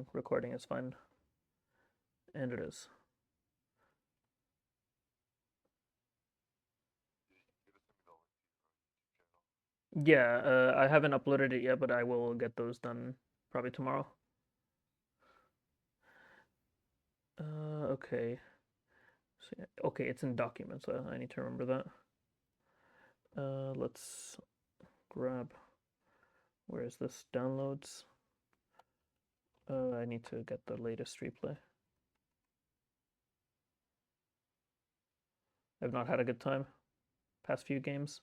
saying recording is fine. And it is. Yeah, I haven't uploaded it yet, but I will get those done probably tomorrow. Okay. So, okay, it's in documents, so I need to remember that. Let's grab. Where is this? Downloads. I need to get the latest replay. I've not had a good time past few games,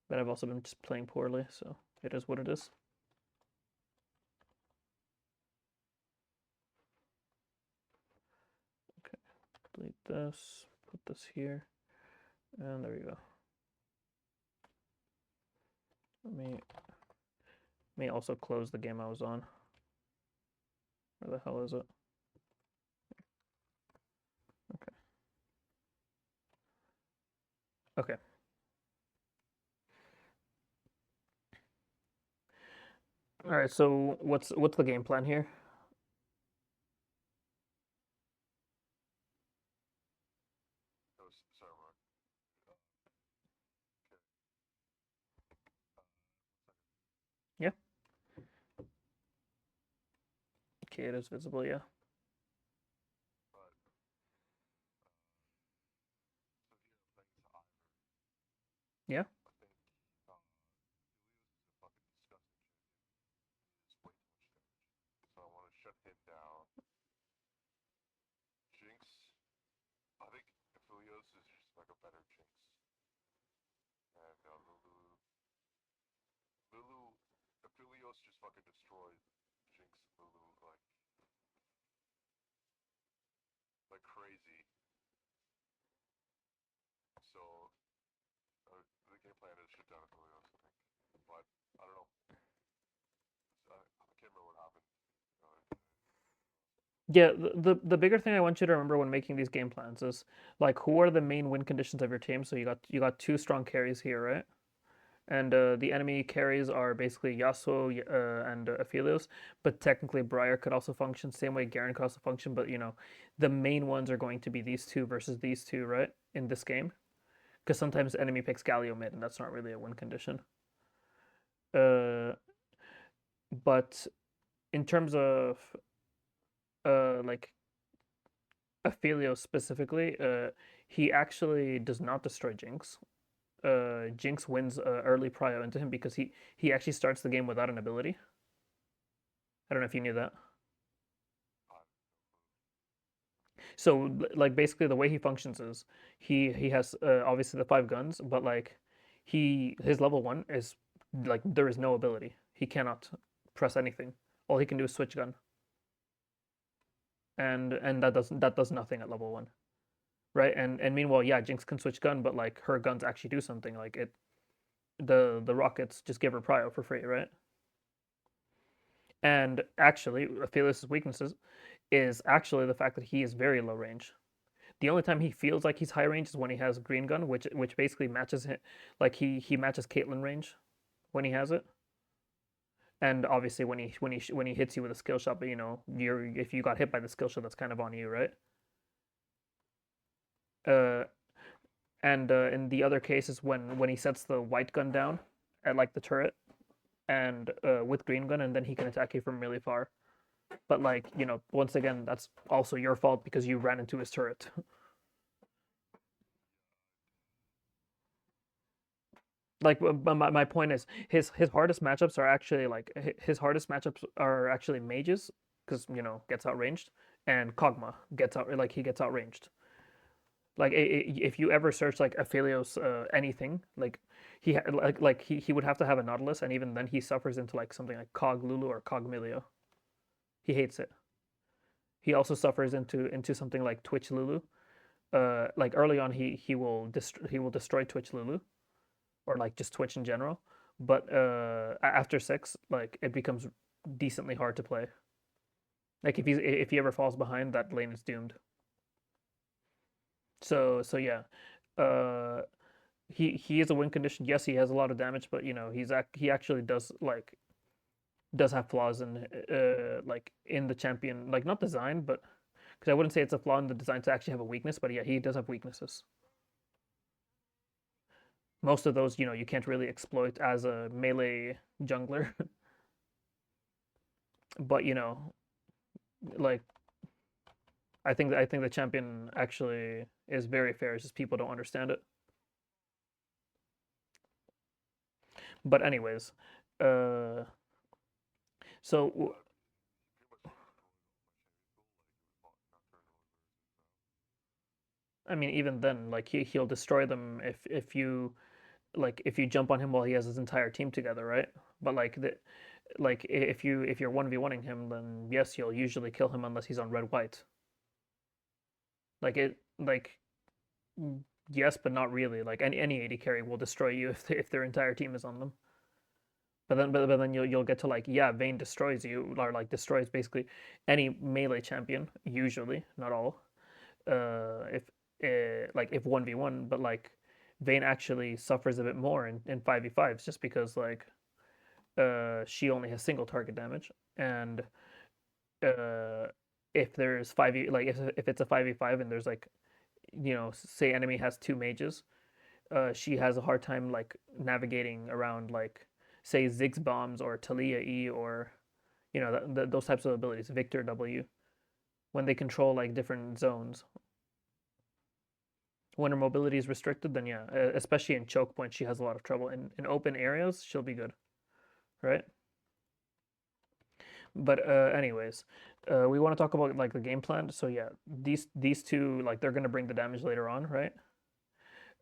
but I've also been just playing poorly, so it is what it is. Okay, delete this, put this here, and there we go. Let me also close the game I was on. Where the hell is it? Okay. Okay. All right. So what's the game plan here? Yeah. Okay, it is visible. Yeah. Yeah. Yeah, the bigger thing I want you to remember when making these game plans is like who are the main win conditions of your team. So you got two strong carries here, right? And the enemy carries are basically Yasuo and Aphelios, but technically Briar could also function. Same way Garen could also function, but the main ones are going to be these two versus these two, right? In this game, because sometimes enemy picks Galio mid, and that's not really a win condition. Uh, but in terms of like Aphelios specifically, he actually does not destroy Jinx. Jinx wins early prio into him because he actually starts the game without an ability. I don't know if you knew that. So like basically the way he functions is he has obviously the five guns, but like his level one is like there is no ability. He cannot press anything. All he can do is switch gun, and that does nothing at level one, right? And meanwhile, yeah, Jinx can switch gun, but like her guns actually do something. Like the rockets just give her prio for free, right? And actually, Aphelios' weaknesses is actually the fact that he is very low range. The only time he feels like he's high range is when he has green gun, which basically matches him, like he matches Caitlyn range when he has it. And obviously when he hits you with a skill shot, but you're if you got hit by the skill shot, that's kind of on you, right? Uh, and in the other cases when he sets the white gun down at like the turret and with green gun, and then he can attack you from really far. But like once again, that's also your fault because you ran into his turret. Like my point is his hardest matchups are actually like his hardest matchups are actually mages because gets outranged, and Kog'Maw gets out like he gets outranged. Like if you ever search like Aphelios anything like he would have to have a Nautilus, and even then he suffers into like something like Cog Lulu or Cog Milio. He hates it. He also suffers into something like Twitch Lulu. Like early on he will destroy Twitch Lulu or like just Twitch in general. But after six, like it becomes decently hard to play. Like if he ever falls behind, that lane is doomed. So yeah, uh, he is a win condition. Yes, he has a lot of damage, but he actually does like does have flaws in like in the champion, like not design, but because I wouldn't say it's a flaw in the design to actually have a weakness, but yeah, he does have weaknesses. Most of those, you can't really exploit as a melee jungler, but like I think the champion actually is very fair. It's just people don't understand it. But anyways, uh, so I mean, even then, like he'll destroy them if you jump on him while he has his entire team together, right? But if you're 1v1ing him, then yes, you'll usually kill him unless he's on red white. Like yes, but not really. Like any AD carry will destroy you if their entire team is on them. But then you'll get to like, yeah, Vayne destroys you, or like destroys basically any melee champion, usually, not all. If like if 1v1, but like Vayne actually suffers a bit more in 5v5s just because like she only has single target damage, and uh if there's 5v, like if it's a 5v5 and there's like, say enemy has two mages, she has a hard time like navigating around, like say Ziggs bombs or Talia E, or those types of abilities, Victor W, when they control like different zones. When her mobility is restricted, then yeah, especially in choke points, she has a lot of trouble. In open areas, she'll be good, right? But anyways, we want to talk about like the game plan. So yeah, these two, like they're gonna bring the damage later on, right?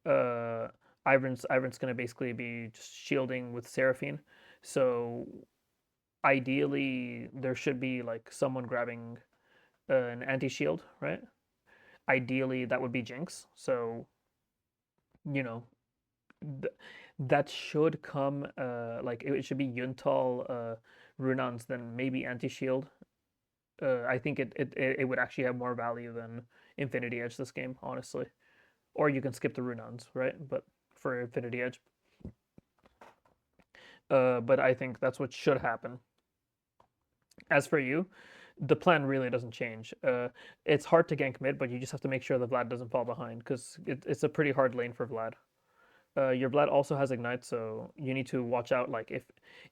Uh, Ivern's gonna basically be just shielding with Seraphine. So ideally, there should be like someone grabbing an anti shield, right? Ideally, that would be Jinx. So you know th- that should come. Like it should be Yuntal, Runans, then maybe anti shield. I think it would actually have more value than Infinity Edge this game, honestly. Or you can skip the Runans, right? But for Infinity Edge, but I think that's what should happen. As for you, the plan really doesn't change. It's hard to gank mid, but you just have to make sure that Vlad doesn't fall behind because it's a pretty hard lane for Vlad. Your Vlad also has Ignite, so you need to watch out. Like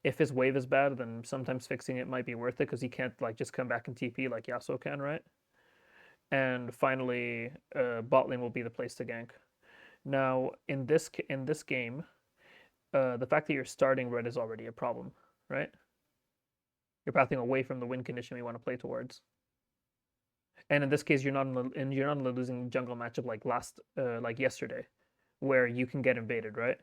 if his wave is bad, then sometimes fixing it might be worth it because he can't like just come back and TP like Yasuo can, right? And finally, bot lane will be the place to gank. Now, in this game, the fact that you're starting red is already a problem, right? You're pathing away from the win condition we want to play towards. And in this case, you're not in the losing jungle matchup like yesterday, where you can get invaded, right?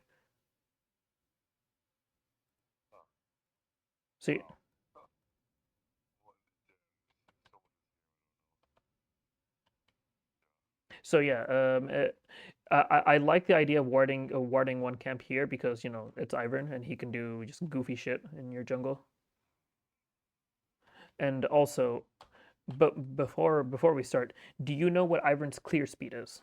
So yeah, I like the idea of warding one camp here because it's Ivern and he can do just goofy shit in your jungle. And also, but before we start, do you know what Ivern's clear speed is?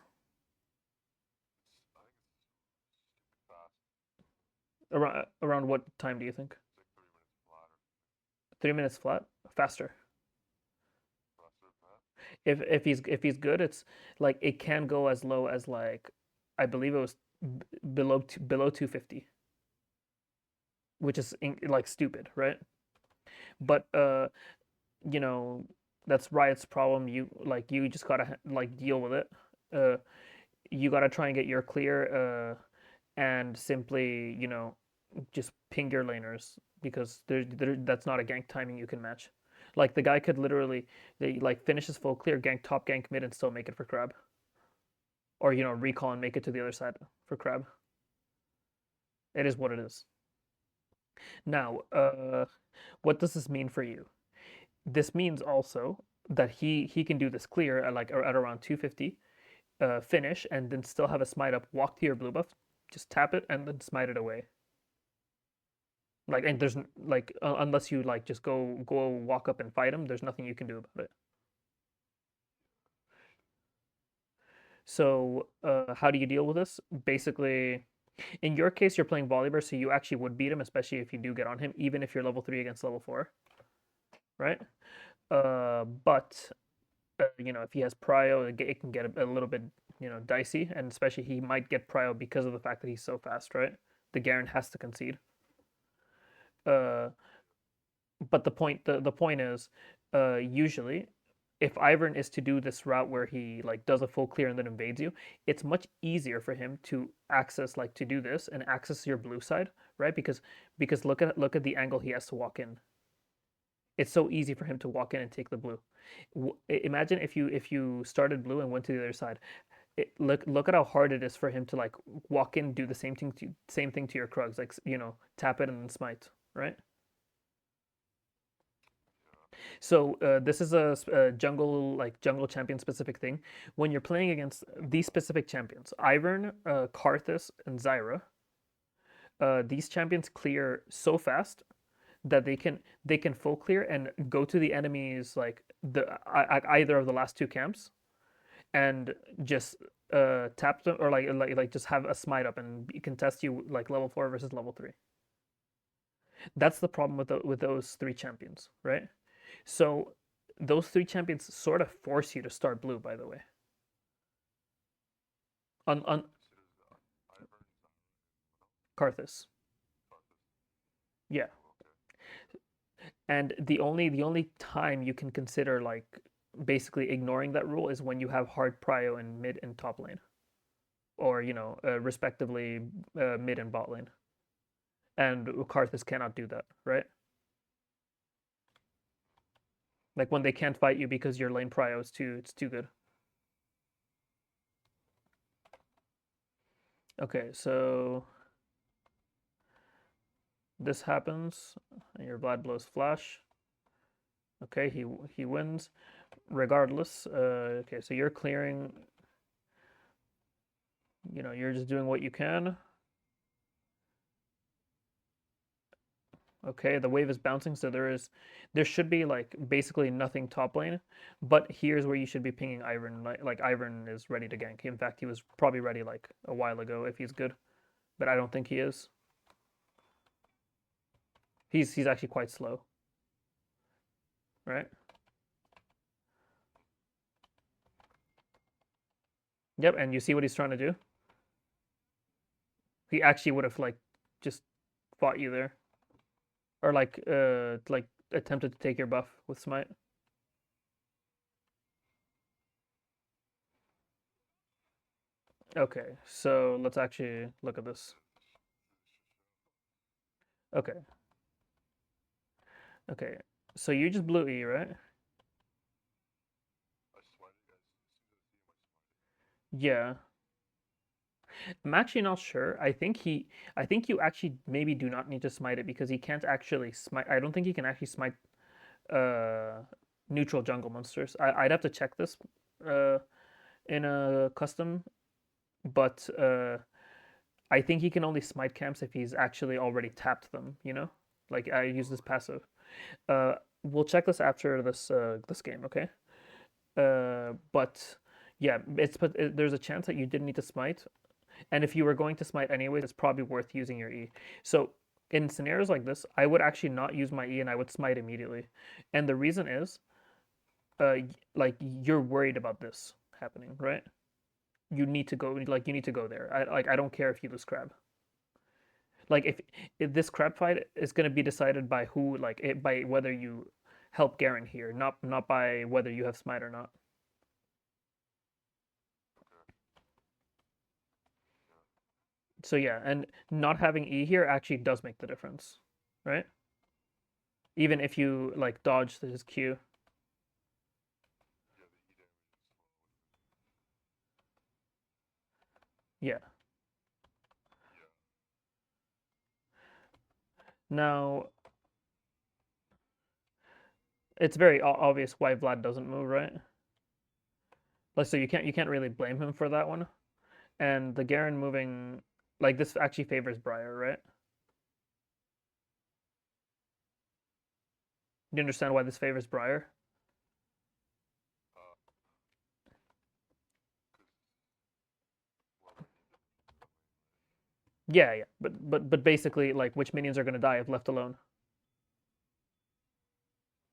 Around what time do you think? 3 minutes flat? Faster. If he's good, it's like it can go as low as like I believe it was below 250, which is like stupid, right? But you know, that's Riot's problem. You just gotta like deal with it. Uh, you gotta try and get your clear, and simply just ping your laners because that's not a gank timing you can match. Like the guy could literally like finish his full clear, gank top, gank mid, and still make it for Crab, or recall and make it to the other side for Crab. It is what it is. Now, what does this mean for you? This means also that he can do this clear at around 250, finish, and then still have a smite up, walk to your blue buff, just tap it, and then smite it away. Like, and there's like unless you like just go walk up and fight him, there's nothing you can do about it. So how do you deal with this? Basically, In your case, you're playing Volibear, so you actually would beat him, especially if you do get on him, even if you're level 3 against level 4, right? But you know, if he has Prio, it can get a little bit, you know, dicey, and especially he might get Prio because of the fact that he's so fast, right? The Garen has to concede. Uh, but the point is, usually, if Ivern is to do this route where he like does a full clear and then invades you, it's much easier for him to access like to do this and access your blue side, right? Because look at the angle he has to walk in. It's so easy for him to walk in and take the blue. Imagine if you started blue and went to the other side. Look at how hard it is for him to like walk in, do the same thing to your Krugs, like you know, tap it and then smite, right? So this is a jungle champion specific thing. When you're playing against these specific champions, Ivern, Karthus, and Zyra, these champions clear so fast that they can full clear and go to the enemies like either of the last two camps and just tap them or like just have a smite up and contest you like level 4 versus level 3. That's the problem with those three champions, right? So those three champions sort of force you to start blue, by the way. On Karthus. Yeah. And the only time you can consider like basically ignoring that rule is when you have hard prio in mid and top lane, or you know, respectively, mid and bot lane. And Karthus cannot do that, right? Like when they can't fight you because your lane prio is too good. Okay, so this happens, and your Vlad blows flash. Okay, he wins, regardless. Okay, so you're clearing. You know, you're just doing what you can. Okay, the wave is bouncing, so there should be like basically nothing top lane, but here's where you should be pinging Ivern. Like Ivern is ready to gank. In fact, he was probably ready like a while ago if he's good, but I don't think he is. He's actually quite slow, right? Yep, and you see what he's trying to do? He actually would have like just fought you there, or like attempted to take your buff with smite. Okay, so let's actually look at this. Okay, okay, so you just blew E, right? Yeah, I'm actually not sure. I think you actually maybe do not need to smite it because he can't actually smite. I don't think he can actually smite uh neutral jungle monsters. I'd have to check this uh in a custom, but I think he can only smite camps if he's actually already tapped them. You know, like I use this passive. Uh, we'll check this after this game, okay? But yeah, there's a chance that you didn't need to smite. And if you were going to smite anyways, it's probably worth using your E. So in scenarios like this, I would actually not use my E and I would smite immediately. And the reason is, like you're worried about this happening, right? You need to go, like you need to go there. I don't care if you lose crab. Like if this crab fight is gonna be decided by who, like by whether you help Garen here, not by whether you have smite or not. So yeah, and not having E here actually does make the difference, right? Even if you like dodge his Q. Yeah. Now it's very obvious why Vlad doesn't move, right? Like so you can't really blame him for that one. And the Garen moving like this actually favors Briar, right? You understand why this favors Briar? Yeah, yeah. But basically, like, which minions are gonna die if left alone?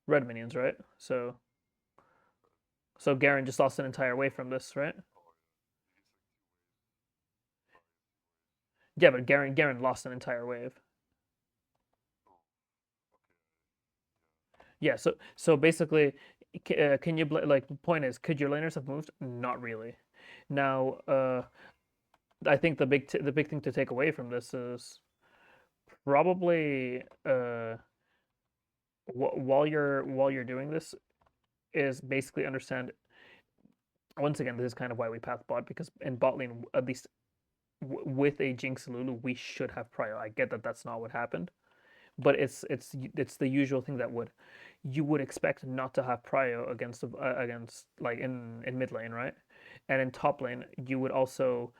Red minions, right? So Garen just lost an entire wave from this, right? Yeah, but Garen lost an entire wave. Yeah, so basically, can you like the point is, could your laners have moved? Not really. Now, I think the big thing to take away from this is probably while you're doing this is basically understand. Once again, this is kind of why we path bot because in bot lane, at least with a Jinx Lulu, we should have prio. I get that that's not what happened, but it's the usual thing that would you would expect not to have prio against like in mid lane, right? And in top lane, you would also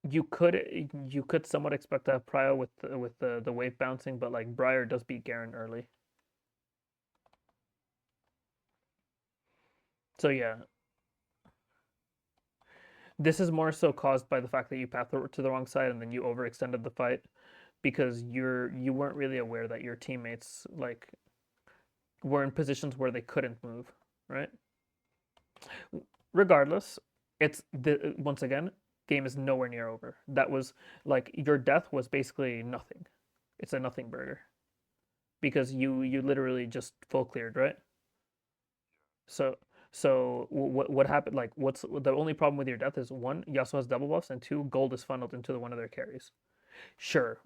you could somewhat expect to have prio with the wave bouncing, but like Briar does beat Garen early. So yeah, this is more so caused by the fact that you path to the wrong side and then you overextended the fight because you weren't really aware that your teammates like were in positions where they couldn't move, right? Regardless, it's the once again, game is nowhere near over. That was like your death was basically nothing. It's a nothing burger because you literally just full cleared, right? So what happened? Like what's the only problem with your death is one, Yasuo has double buffs, and two, gold is funneled into one of their carries. Sure,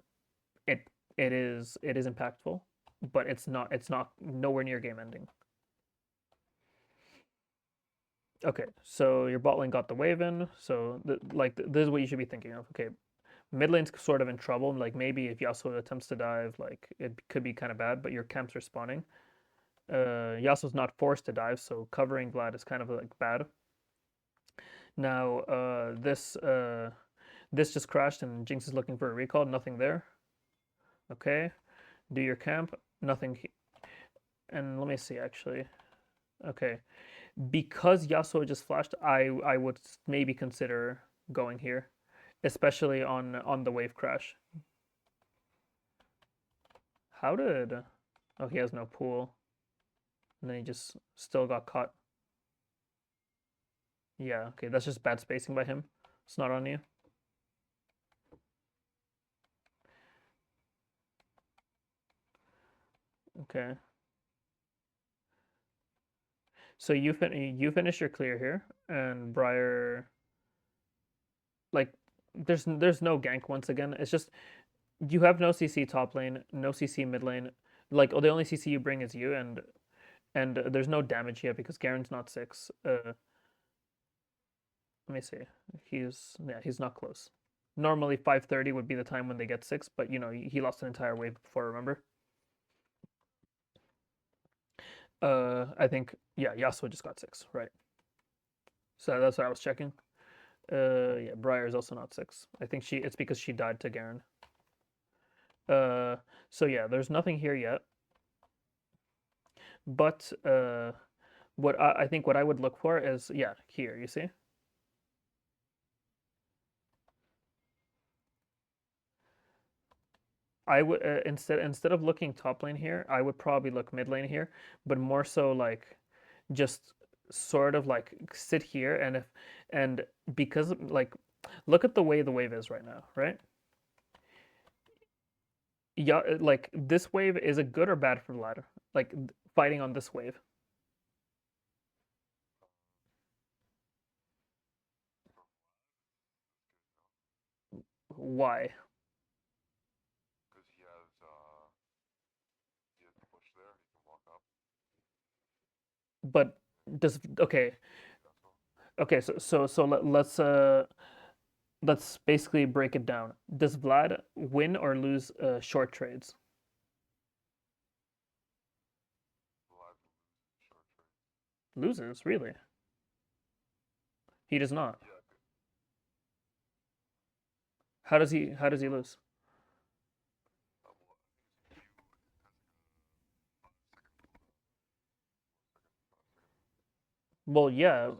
it it is impactful, but it's not nowhere near game ending. Okay, so your bot lane got the wave in, so this is what you should be thinking of. Okay, mid lane's sort of in trouble. Like maybe if Yasuo attempts to dive, like it could be kind of bad, but your camps are spawning. Yasuo's not forced to dive, so covering Vlad is kind of like bad. Now this just crashed and Jinx is looking for a recall. Nothing there. Okay, do your camp. Nothing. And let me see actually. Okay, because Yasuo just flashed, I would maybe consider going here, especially on the wave crash. How did? Oh, he has no pool, and then he just still got caught. Yeah, okay, that's just bad spacing by him. It's not on you. Okay, so you finish your clear here, and Briar like there's no gank once again. It's just you have no CC top lane, no CC mid lane. Like, oh, the only CC you bring is you, and there's no damage yet because Garen's not 6. Let me see. He's not close. Normally 5:30 would be the time when they get 6, but you know he lost an entire wave before. Remember? I think yeah, Yasuo just got 6, right? So that's what I was checking. Yeah, Briar is also not 6. I think it's because she died to Garen. Uh, so yeah, there's nothing here yet. But what I think what I would look for is yeah, here, you see? I would instead of looking top lane here, I would probably look mid lane here, but more so like just sort of like sit here and because like look at the way the wave is right now, right? Yeah, like this wave is it good or bad for the ladder? Like fighting on this wave. Why? But does okay, okay, so let's basically break it down. Does Vlad win or lose short trades? Loses, really? He does not. How does he lose? Well, yeah.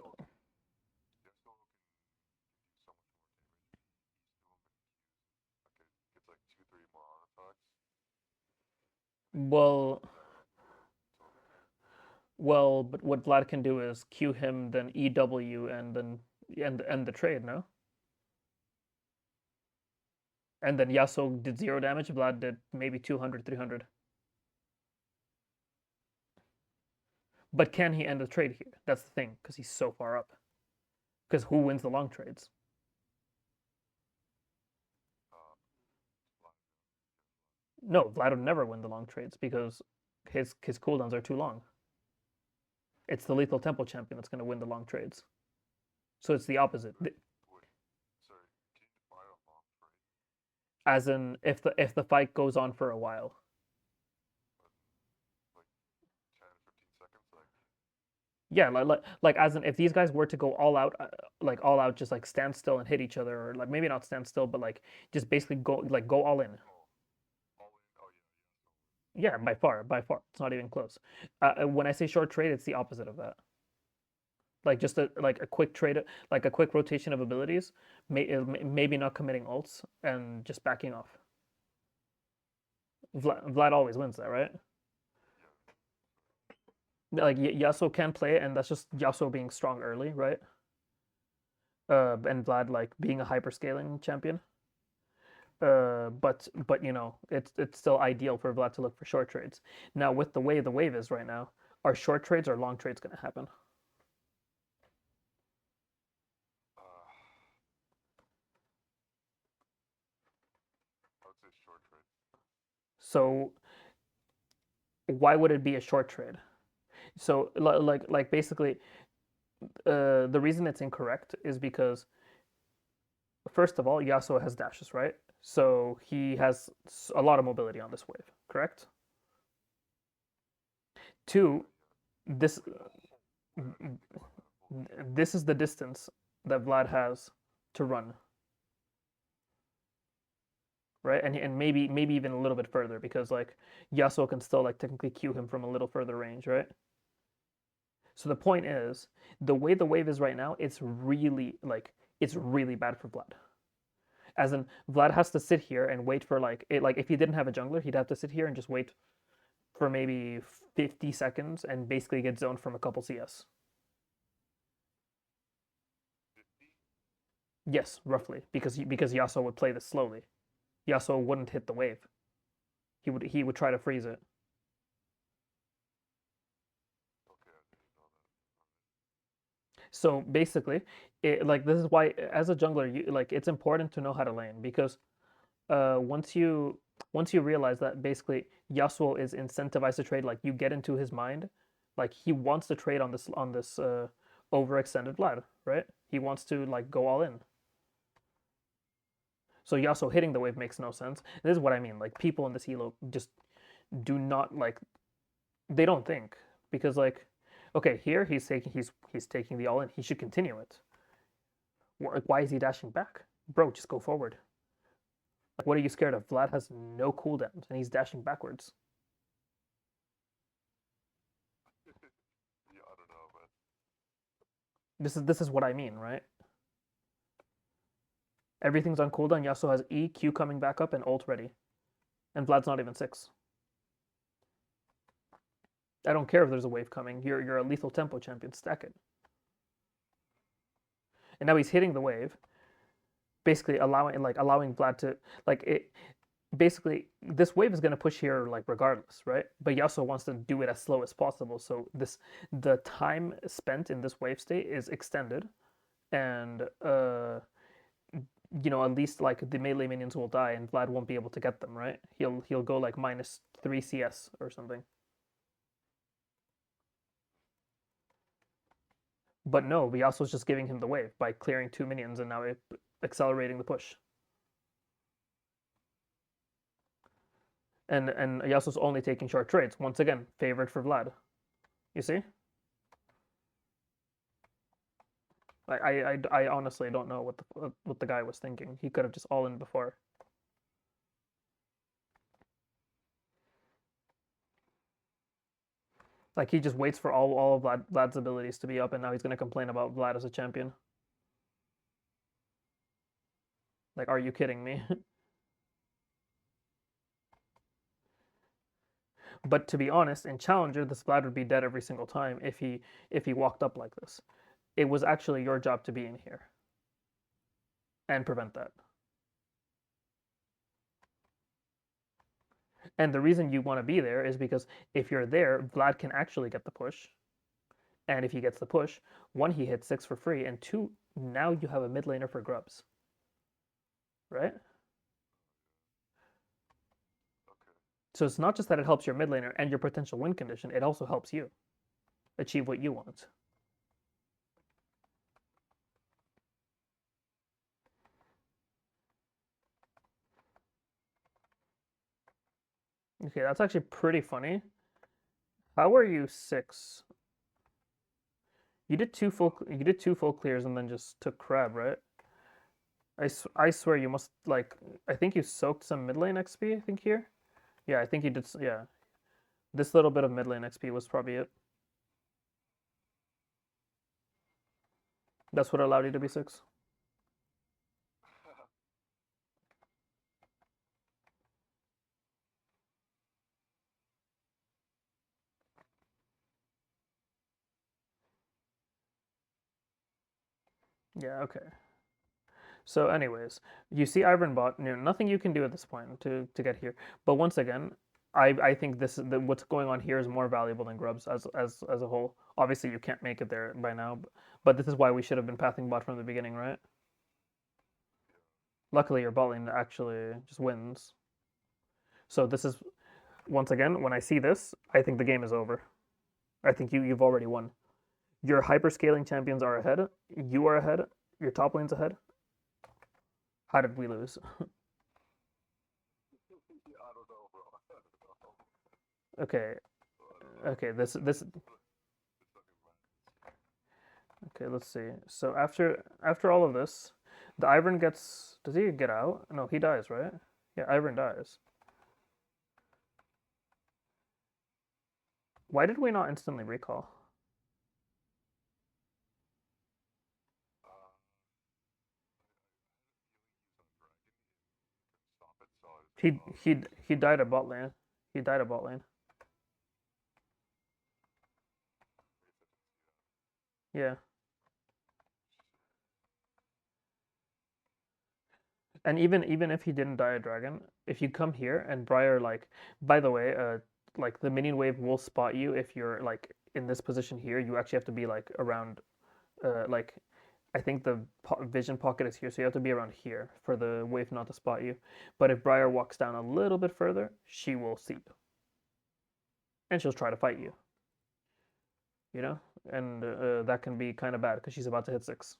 Well, but what Vlad can do is Q him, then EW, and then end the trade, no? And then Yasuo did 0 damage, Vlad did maybe 200, 300. But can he end the trade here? That's the thing, because he's so far up. Because who wins the long trades? No, Vlad would never win the long trades because his cooldowns are too long. It's the Lethal Temple champion that's going to win the long trades. So it's the opposite. As in, if the fight goes on for a while. Yeah, like as in if these guys were to go all out, like all out, just like stand still and hit each other, or like maybe not stand still, but like just basically go all in. Yeah, by far, it's not even close. When I say short trade, it's the opposite of that. Like just a quick trade, like a quick rotation of abilities, maybe not committing ults and just backing off. Vlad always wins that, right? Like Yasuo can play it, and that's just Yasuo being strong early, right? And Vlad like being a hyperscaling champion. But you know it's still ideal for Vlad to look for short trades. Now with the way the wave is right now, are short trades or long trades going to happen? So why would it be a short trade? So like basically, the reason it's incorrect is because first of all, Yasuo has dashes, right? So he has a lot of mobility on this wave, correct? Two, this this is the distance that Vlad has to run, right? And maybe even a little bit further because like Yasuo can still like technically Q him from a little further range, right? So the point is, the way the wave is right now, it's really bad for Vlad. As in, Vlad has to sit here and wait for like if he didn't have a jungler, he'd have to sit here and just wait for maybe 50 seconds and basically get zoned from a couple CS. Yes, roughly, because Yasuo would play this slowly. Yasuo wouldn't hit the wave. He would try to freeze it. So basically, like this is why as a jungler, like it's important to know how to lane because once you realize that basically Yasuo is incentivized to trade, like you get into his mind, like he wants to trade on this overextended Vlad, right? He wants to like go all in. So Yasuo hitting the wave makes no sense. This is what I mean. Like people in this elo just do not like they don't think because like okay here he's taking the all in. He should continue it. Why is he dashing back, bro? Just go forward. Like what are you scared of? Vlad has no cooldowns and he's dashing backwards. This is what I mean, right? Everything's on cooldown. Yasuo has E, Q coming back up, and ult ready. And Vlad's not even 6. I don't care if there's a wave coming. You're a lethal tempo champion. Stack it. And now he's hitting the wave, basically allowing Vlad to like it. Basically, this wave is going to push here like regardless, right? But Yasuo wants to do it as slow as possible. So the time spent in this wave state is extended, and at least like the melee minions will die and Vlad won't be able to get them, right? He'll go like -3 CS or something. But no, Yasuo's just giving him the wave by clearing 2 minions and now accelerating the push. And Yasuo's only taking short trades. Once again, favorite for Vlad. You see? I honestly don't know what the guy was thinking. He could have just all in before. Like he just waits for all of Vlad's abilities to be up, and now he's gonna complain about Vlad as a champion. Like, are you kidding me? But to be honest, in Challenger, this Vlad would be dead every single time if he walked up like this. It was actually your job to be in here and prevent that. And the reason you want to be there is because if you're there, Vlad can actually get the push. And if he gets the push, one, he hits 6 for free, and two, now you have a mid laner for grubs. Right? So it's not just that it helps your mid laner and your potential win condition, it also helps you achieve what you want. Okay, that's actually pretty funny. How are you 6? You did two full clears and then just took crab, right? I swear you must like I think you soaked some mid lane XP, I think here. Yeah, I think you did yeah. This little bit of mid lane XP was probably it. That's what allowed you to be 6. Yeah, okay. So anyways, you see Ironbot, nothing you can do at this point to get here. But once again, I think what's going on here is more valuable than Grubs as a whole. Obviously, you can't make it there by now, but this is why we should have been pathing bot from the beginning, right? Luckily, your bot lane actually just wins. So this is once again, when I see this, I think the game is over. I think you've already won. Your hyperscaling champions are ahead. You are ahead. Your top lane's ahead. How did we lose? Okay. Okay, this okay, let's see. So after all of this, the Ivern gets does he get out? No, he dies, right? Yeah, Ivern dies. Why did we not instantly recall? He died at bot lane. He died at bot lane. Yeah. And even if he didn't die a dragon, if you come here and Briar like, by the way, like the minion wave will spot you if you're like in this position here. You actually have to be like around, like, I think the vision pocket is here, so you have to be around here for the wave not to spot you. But if Briar walks down a little bit further, she will see you, and she'll try to fight you. You know, and that can be kind of bad because she's about to hit 6,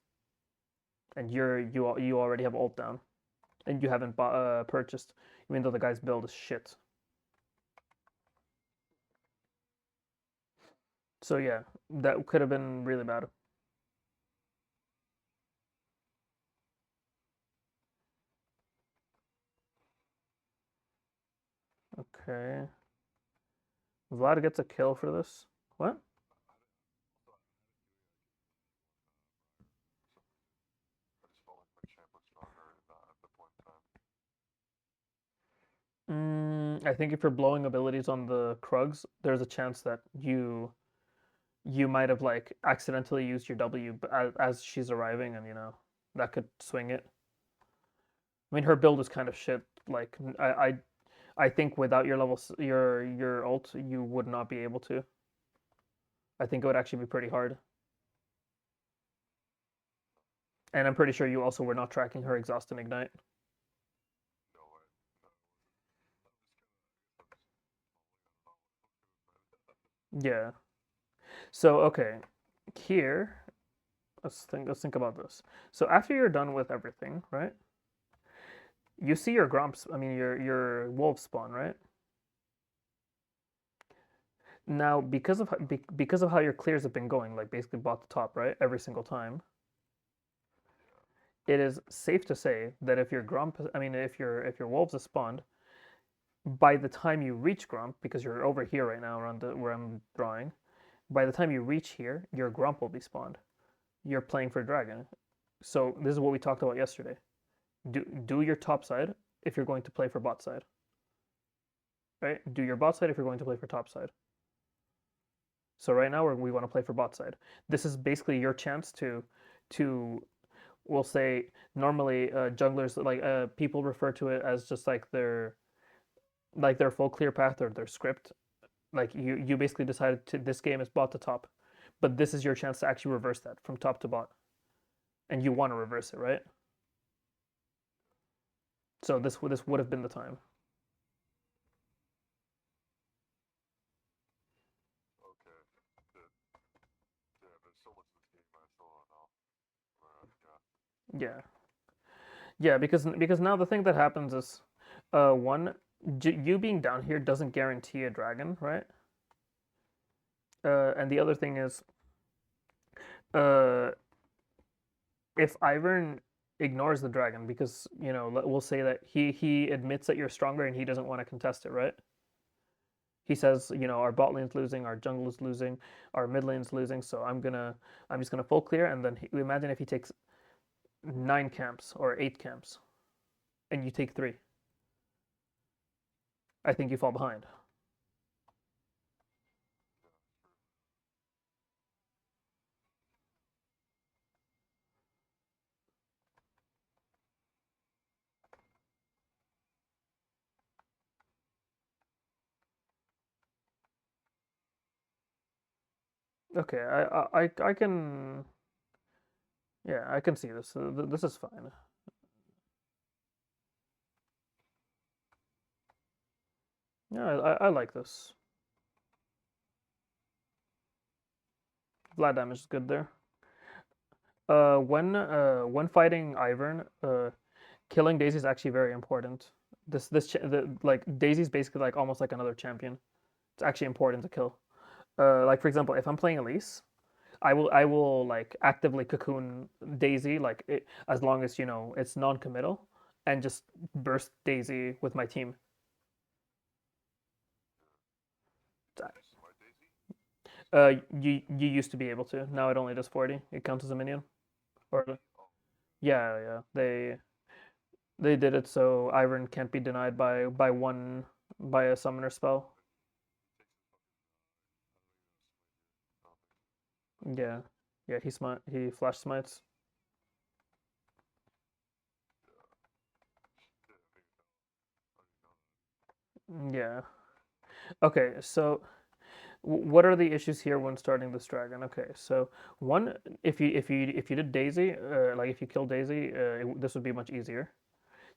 and you already have ult down. And you haven't purchased, even though the guy's build is shit. So yeah, that could have been really bad. Okay. Vlad gets a kill for this. What? I think if you're blowing abilities on the Krugs, there's a chance that you might have like accidentally used your W as she's arriving, and that could swing it. I mean, her build is kind of shit. Like I think without your your ult, you would not be able to. I think it would actually be pretty hard. And I'm pretty sure you also were not tracking her exhaust and ignite. Yeah. So okay, here let's think about this. So after you're done with everything, right? You see your grumps, I mean your wolves spawn, right? Now because of how your clears have been going, like basically bought the top, right? Every single time, it is safe to say that if your grump, I mean if your wolves have spawned, by the time you reach grump, because you're over here right now around where I'm drawing, by the time you reach here, your grump will be spawned. You're playing for dragon. So this is what we talked about yesterday. Do your top side if you're going to play for bot side. right? Do your bot side if you're going to play for top side. So right now we want to play for bot side. This is basically your chance to we'll say normally junglers like people refer to it as just like their full clear path or their script. Like you basically decided to this game is bot to top, but this is your chance to actually reverse that from top to bot, and you want to reverse it, right? So this would have been the time. Okay. Yeah, there's so much in this game I still don't know. Yeah. Yeah, yeah, because now the thing that happens is, one, you being down here doesn't guarantee a dragon, right? And the other thing is, uh, if Ivern ignores the dragon because we'll say that he admits that you're stronger and he doesn't want to contest it, right? He says, our bot lane's losing, our jungle is losing, our mid lane's losing, so I'm just gonna full clear, and then imagine if he takes 9 camps or 8 camps, and you take 3. I think you fall behind. Okay, I can, yeah, I can see this. This is fine. Yeah, I like this. Vlad damage is good there. When fighting Ivern, killing Daisy is actually very important. Like Daisy's basically like almost like another champion. It's actually important to kill. Like for example, if I'm playing Elise, I will like actively cocoon Daisy as long as it's non-committal, and just burst Daisy with my team. My Daisy? You used to be able to. Now it only does 40. It counts as a minion. Or Oh, yeah, they did it so Ivern can't be denied by a summoner spell. Yeah, yeah. He flash smites. Yeah. Okay, so what are the issues here when starting this dragon? Okay, so one, if you did Daisy, like if you kill Daisy, this would be much easier.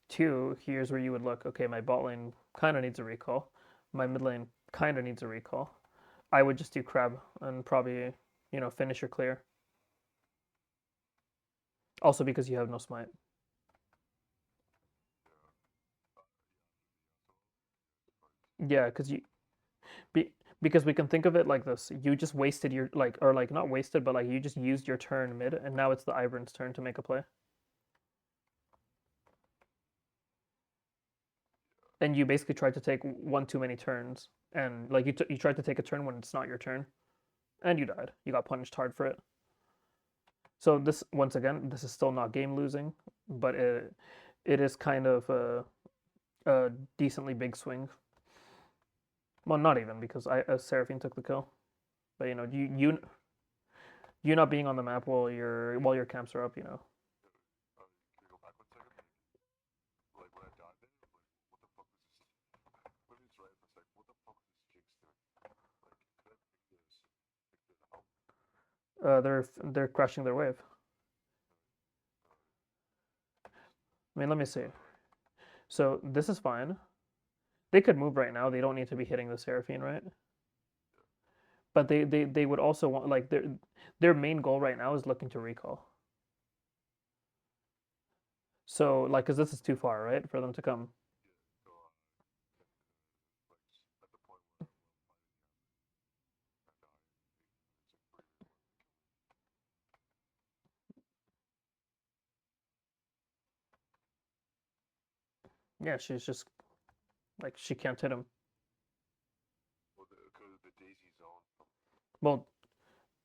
Two, here's where you would look. Okay, my bot lane kind of needs a recall. My mid lane kind of needs a recall. I would just do crab and probably finish your clear. Also because you have no smite. Yeah, be, because we can think of it like this. You just wasted your or like not wasted, but like you just used your turn mid, and now it's the Ivern's turn to make a play. And you basically tried to take one too many turns, and like you tried to take a turn when it's not your turn, and you died. You got punished hard for it. So this once again, this is still not game losing, but it is kind of a decently big swing. Well, not even because Seraphine took the kill, but you not being on the map while your camps are up, can we go back 1 second? Like when I died there, like what the fuck was this? Let me just write for a sec. What the fuck was this Jinx doing? Like, could I pick this? Pick this out? they're crashing their wave. I mean, let me see. So this is fine. They could move right now. They don't need to be hitting the Seraphine, right? But they would also want like their main goal right now is looking to recall. So like, cause this is too far, right, for them to come. So, at the point where I die, it's like pretty good. Yeah, she's just like she can't hit him. Well, because of the Daisy zone. Well,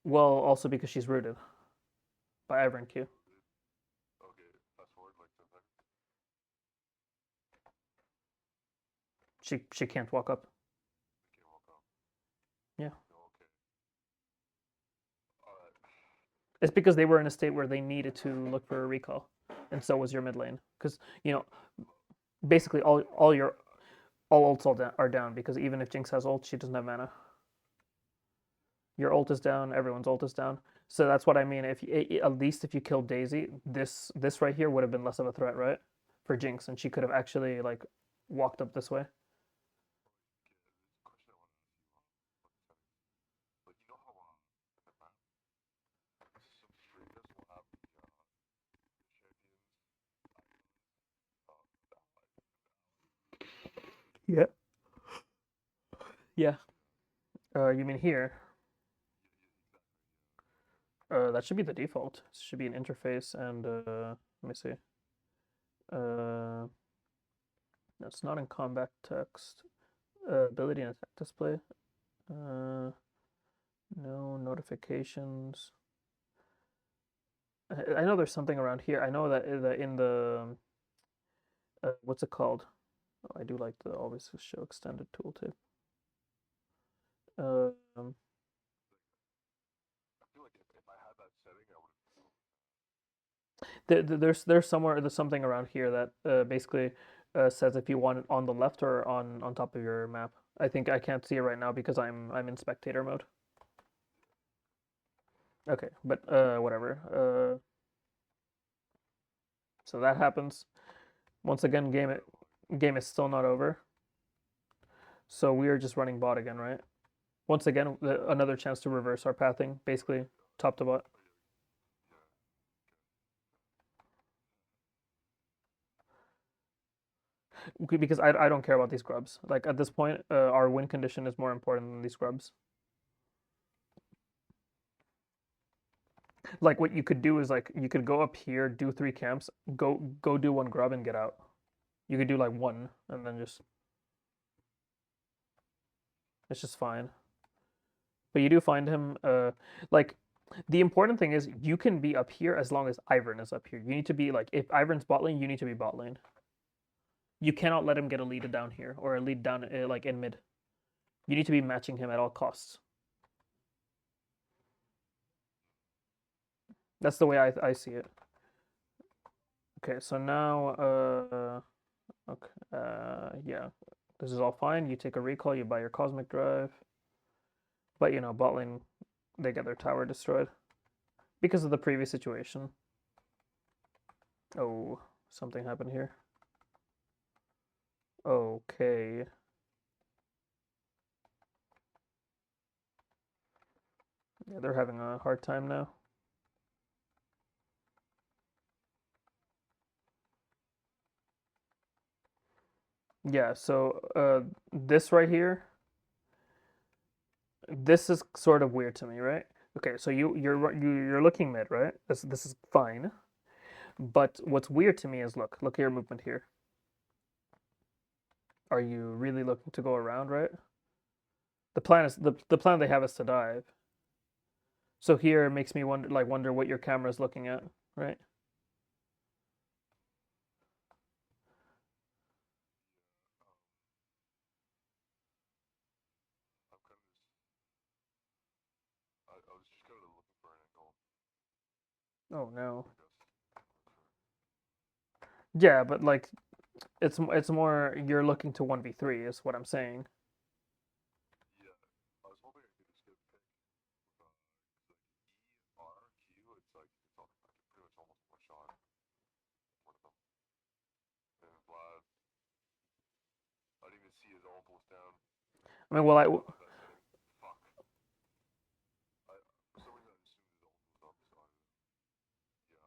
well, also because she's rooted by Ivern Q. Okay, fast forward like 10 seconds. She can't walk up. Yeah. Okay. Alright. It's because they were in a state where they needed to look for a recall, and so was your mid lane. Because you know, basically all your all ults are down because even if Jinx has ult, she doesn't have mana. Your ult is down. Everyone's ult is down. So that's what I mean. If you, at least if you killed Daisy, this right here would have been less of a threat, right, for Jinx, and she could have actually like walked up this way. Like, you know how in the map, some traders will have the champions, Yeah. Yeah. You mean here? That should be the default. It should be an interface, and let me see. It's not in combat text. Ability and attack display. No notifications. I know there's something around here. I know that in the what's it called? Oh, I do like the always show extended tooltip. Um, I feel like if I had that setting, I would. there's somewhere there's something around here that basically says if you want it on the left or on top of your map. I think I can't see it right now because I'm in spectator mode. Okay, but whatever. So that happens. Once again, game is still not over. So we are just running bot again, right? Once again, another chance to reverse our pathing, basically top to bot. Because I don't care about these grubs. Like at this point, our win condition is more important than these grubs. Like what you could do is like you could go up here, do 3 camps, go do 1 grub and get out. You could do like 1 and then just it's just fine. But you do find him like the important thing is you can be up here as long as Ivern is up here. You need to be like if Ivern's bot lane, you need to be bot lane. You cannot let him get a lead down here or a lead down like in mid. You need to be matching him at all costs. That's the way I see it. Okay, so now okay, yeah, this is all fine. You take a recall, you buy your Cosmic Drive, but you know bot lane they get their tower destroyed because of the previous situation. Oh, something happened here. Okay. Yeah, they're having a hard time now. Yeah, so this right here, this is sort of weird to me, right? Okay, so you're looking mid, right? This is fine. But what's weird to me is look at your movement here. Are you really looking to go around, right? The plan is the plan they have is to dive. So here it makes me wonder what your camera is looking at, right? I'm kind of just. I was just kind of looking for an angle. Oh no. I guess. Yeah, but like it's more you're looking to 1v3 is what I'm saying. Yeah, I was hoping I could just get a pick with like E, R, Q. It's like it's all, I can pretty much almost one shot one of them. And Vlad, I didn't even see his ult was down. I mean, well, I That setting. Fuck. For some reason I assumed his ult was up, so yeah.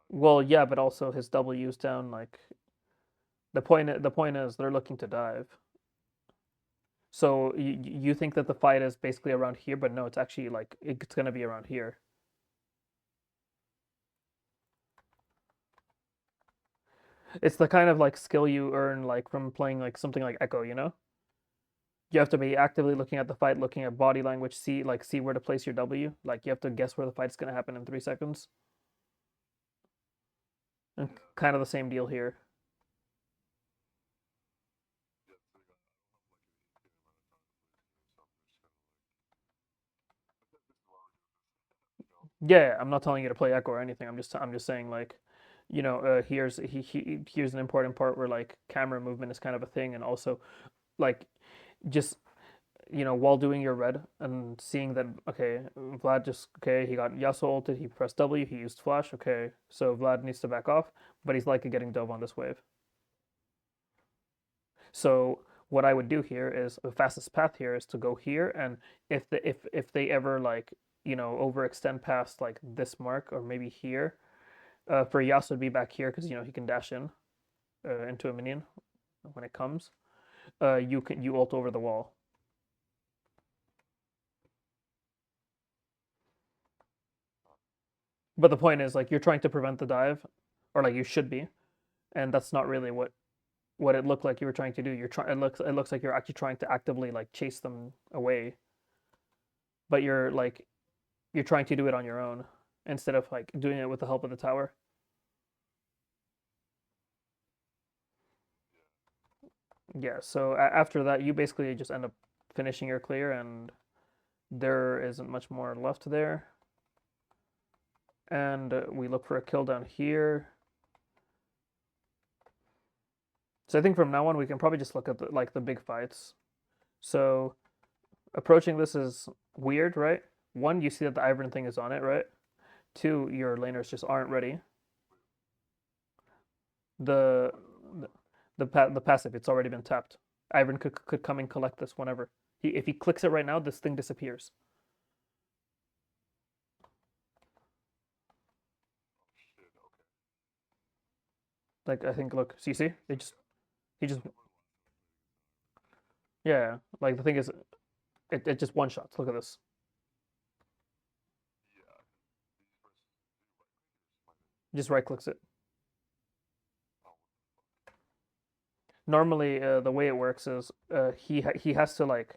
well, yeah, but also his W's down. Like the point is they're looking to dive. So you think that the fight is basically around here, but no, it's actually like it's gonna be around here. It's the kind of like skill you earn like from playing like something like Echo, you know? You have to be actively looking at the fight, looking at body language, see where to place your W. Like you have to guess where the fight's gonna happen in 3 seconds. And Yeah. kind of the same deal here. Yeah, the thing, I don't have like an infinite amount of time to play this game, so I'm just kind of like Yeah, I'm not telling you to play Echo or anything. I'm just saying like, here's an important part where like camera movement is kind of a thing, and also like just while doing your red and seeing that okay, Vlad just okay, he got Yasuo ulted, he pressed W, he used flash, okay, so Vlad needs to back off, but he's likely getting dove on this wave. So what I would do here is the fastest path here is to go here, and if they ever like overextend past like this mark or maybe here, for Yasuo to be back here because he can dash in into a minion when it comes. You ult over the wall. But the point is like you're trying to prevent the dive, or like you should be, and that's not really what it looked like you were trying to do. You're trying. It looks like you're actually trying to actively like chase them away, but you're trying to do it on your own instead of like doing it with the help of the tower. Yeah. So after that, you basically just end up finishing your clear, and there isn't much more left there. And we look for a kill down here. So I think from now on we can probably just look at the big fights. So approaching this is weird, right? One, you see that the Ivern thing is on it, right? Two, your laners just aren't ready. The the passive, it's already been tapped. Ivern could come and collect this whenever. If he clicks it right now, this thing disappears. Oh shit, okay. Like I think, look, so you see, he just Remember last time I played against an Iron? yeah. Like the thing is, it just one shots. Look at this. Yeah, did you press, did you right click it or just find it? Just right clicks it. Oh, what the fuck? Normally, the way it works is he has to like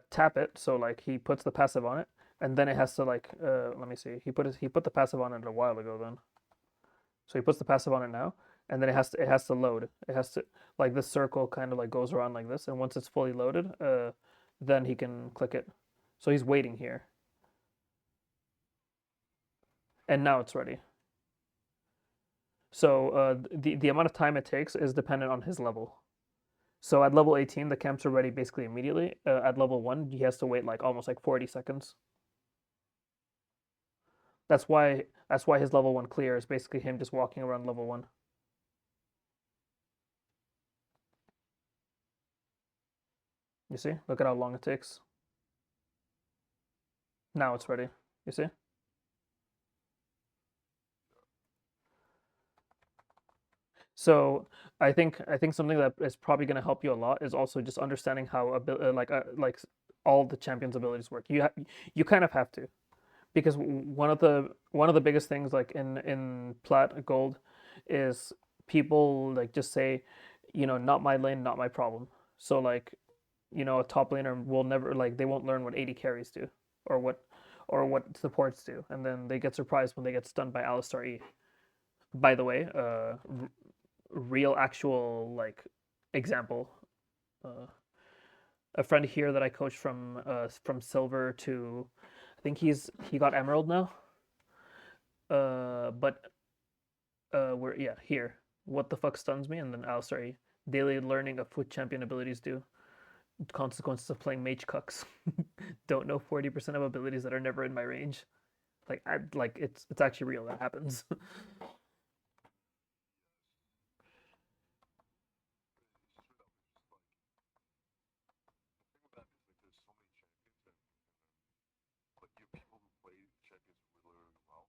tap it. So like he puts the passive on it, and then it has to like let me see. He put the passive on it a while ago. Then so he puts the passive on it now, and then it has to load. It has to like this circle kind of like goes around like this, and once it's fully loaded, then he can click it. So he's waiting here, and now it's ready. So the amount of time it takes is dependent on his level. So at level 18, the camps are ready basically immediately. At level 1, he has to wait like almost like 40 seconds. That's why his level 1 clear is basically him just walking around level 1. You see? Look at how long it takes. Now it's ready. You see? So I think something that is probably going to help you a lot is also just understanding how like all the champions' abilities work. You kind of have to, because one of the biggest things like in plat gold is people like just say, not my lane, not my problem. So like, a top laner will never like they won't learn what AD carries do, or what supports do, and then they get surprised when they get stunned by Alistar E. By the way, real actual like example. Uh, a friend here that I coached from silver to, I think he got emerald now. But we're yeah here. What the fuck stuns me? And then Alistar, daily learning of what champion abilities do. Consequences of playing mage cucks. Don't know 40% of abilities that are never in my range. Like it's actually real. That happens. It's true though, because just like the thing about it is like there's so many champions and then like you have people who play champions really, really well,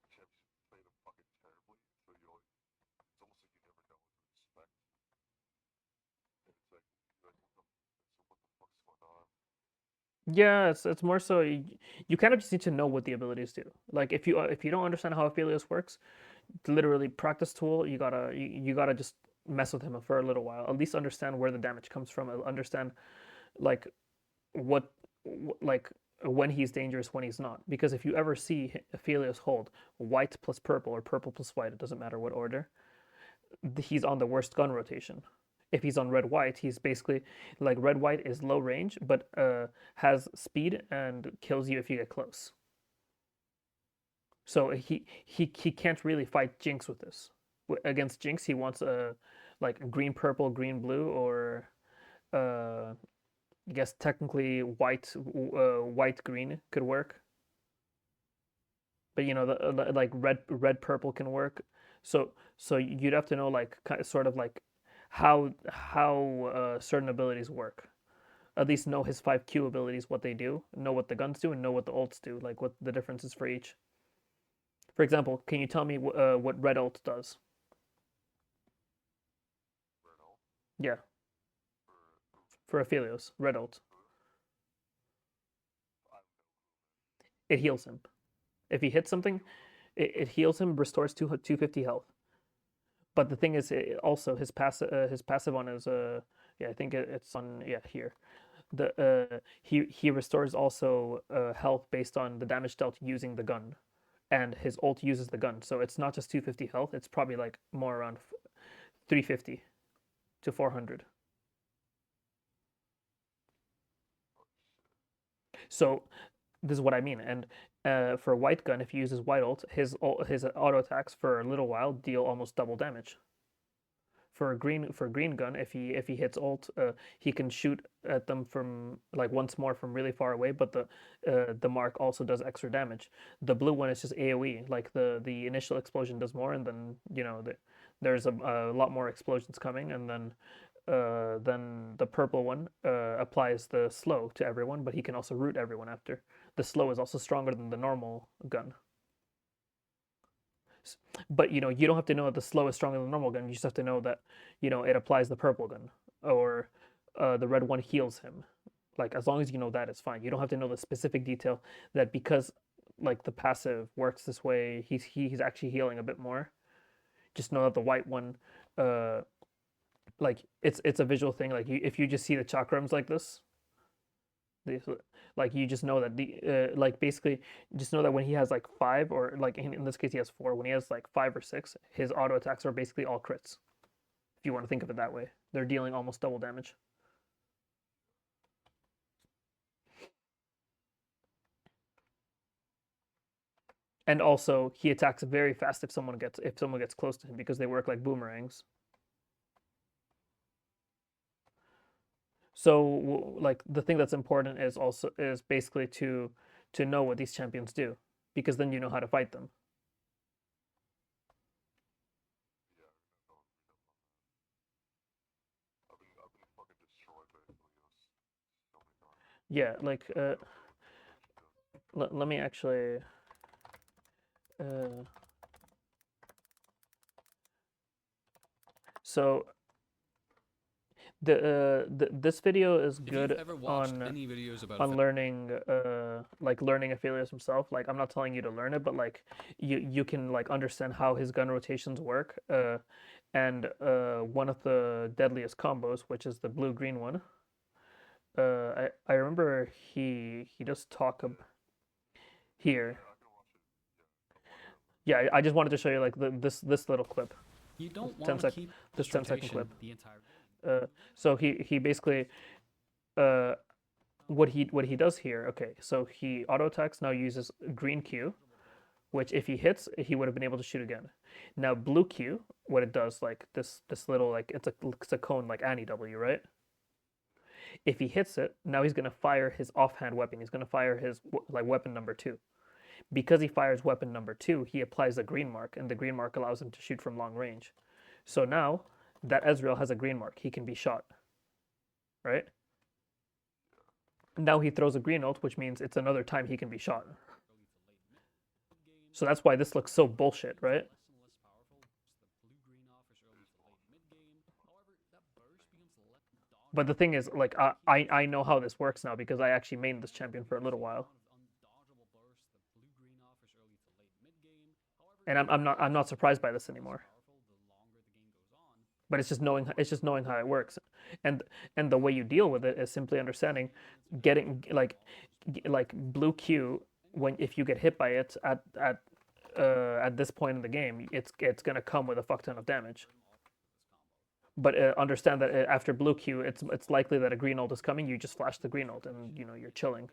champions who play them fucking terribly, so it's almost like you never know what to expect, and it's like you're like what the fuck's going on? Yeah, it's more so you kind of just need to know what the abilities do. Like if you don't understand how Aphelios works, literally practice tool. You gotta just mess with him for a little while. At least understand where the damage comes from. Understand like what like when he's dangerous, when he's not. Because if you ever see Aphelios hold white plus purple or purple plus white, it doesn't matter what order, he's on the worst gun rotation. If he's on red white, he's basically like red white is low range, but has speed and kills you if you get close. So he can't really fight Jinx with this. Against Jinx, he wants a like green purple, green blue, or I guess technically white green could work. But you know like red purple can work. So you'd have to know like sort of like how certain abilities work. At least know his 5Q abilities, what they do, know what the guns do, and know what the ults do, like what the difference is for each. For example, can you tell me what red ult does? Renault Yeah, for for Aphelios, red ult. I don't It heals him. If he hits something, it heals him, restores 250 health. But the thing is, also his passive on his yeah, I think it's on, yeah, here. He restores also health based on the damage dealt using the gun, and his ult uses the gun. So it's not just 250 health. It's probably like more around 350 to 400. So this is what I mean. And for white gun, if he uses white ult, his auto attacks for a little while deal almost double damage. For green gun, if he hits ult, he can shoot at them from like once more from really far away, but the mark also does extra damage. The blue one is just AOE, like the initial explosion does more, and then there's a lot more explosions coming, and then the purple one applies the slow to everyone, but he can also root everyone after. The slow is also stronger than the normal gun. But you don't have to know that the slow is stronger than the normal gun. You just have to know that it applies the purple gun, or the red one heals him. Like as long as you know that, it's fine. You don't have to know the specific detail that because like the passive works this way, he's actually healing a bit more. Just know that the white one, uh, like it's a visual thing. Like if you just see the chakrams like this, like you just know that like basically just know that when he has like five, or like in this case he has four, when he has like five or six, his auto attacks are basically all crits. If you want to think of it that way, they're dealing almost double damage. And also he attacks very fast if someone gets close to him, because they work like boomerangs. So like the thing that's important is basically to know what these champions do, because then you know how to fight them. yeah, I've been fucking destroyed by Helios so many times. Yeah, like I don't know what she does. let me actually uh so this video is If you've good ever watched on any videos about learning like learning Aphelios himself. Like I'm not telling you to learn it, but like you can like understand how his gun rotations work. And one of the deadliest combos, which is the blue green one. I remember he does talk here. Yeah, I can watch it. Yeah, I'll watch it. Yeah, I just wanted to show you like this little clip, you don't 10 want to sec keep this this 10-second rotation clip. the entire game. So he basically uh what he does here. Okay, so he auto attacks now uses green Q, which if he hits, he would have been able to shoot again. Now blue Q, what it does, like this little like it's a cone like Annie W, right? If he hits it, now he's gonna fire his offhand weapon. He's gonna fire his like weapon number two. Because he fires weapon number two, he applies a green mark, and the green mark allows him to shoot from long range. So now that Ezreal has a green mark, he can be shot, right? Now he throws a green ult, which means it's another time he can be shot. So that's why this looks so bullshit, right? But the thing is, like, I know how this works now because I actually mained this champion for a little while, and I'm not surprised by this anymore. But it's just knowing how it works, and the way you deal with it is simply understanding, getting like blue Q, when if you get hit by it at this point in the game, it's gonna come with a fuck ton of damage. But understand that after blue Q, it's likely that a green ult is coming. You just flash the green ult, and you're chilling.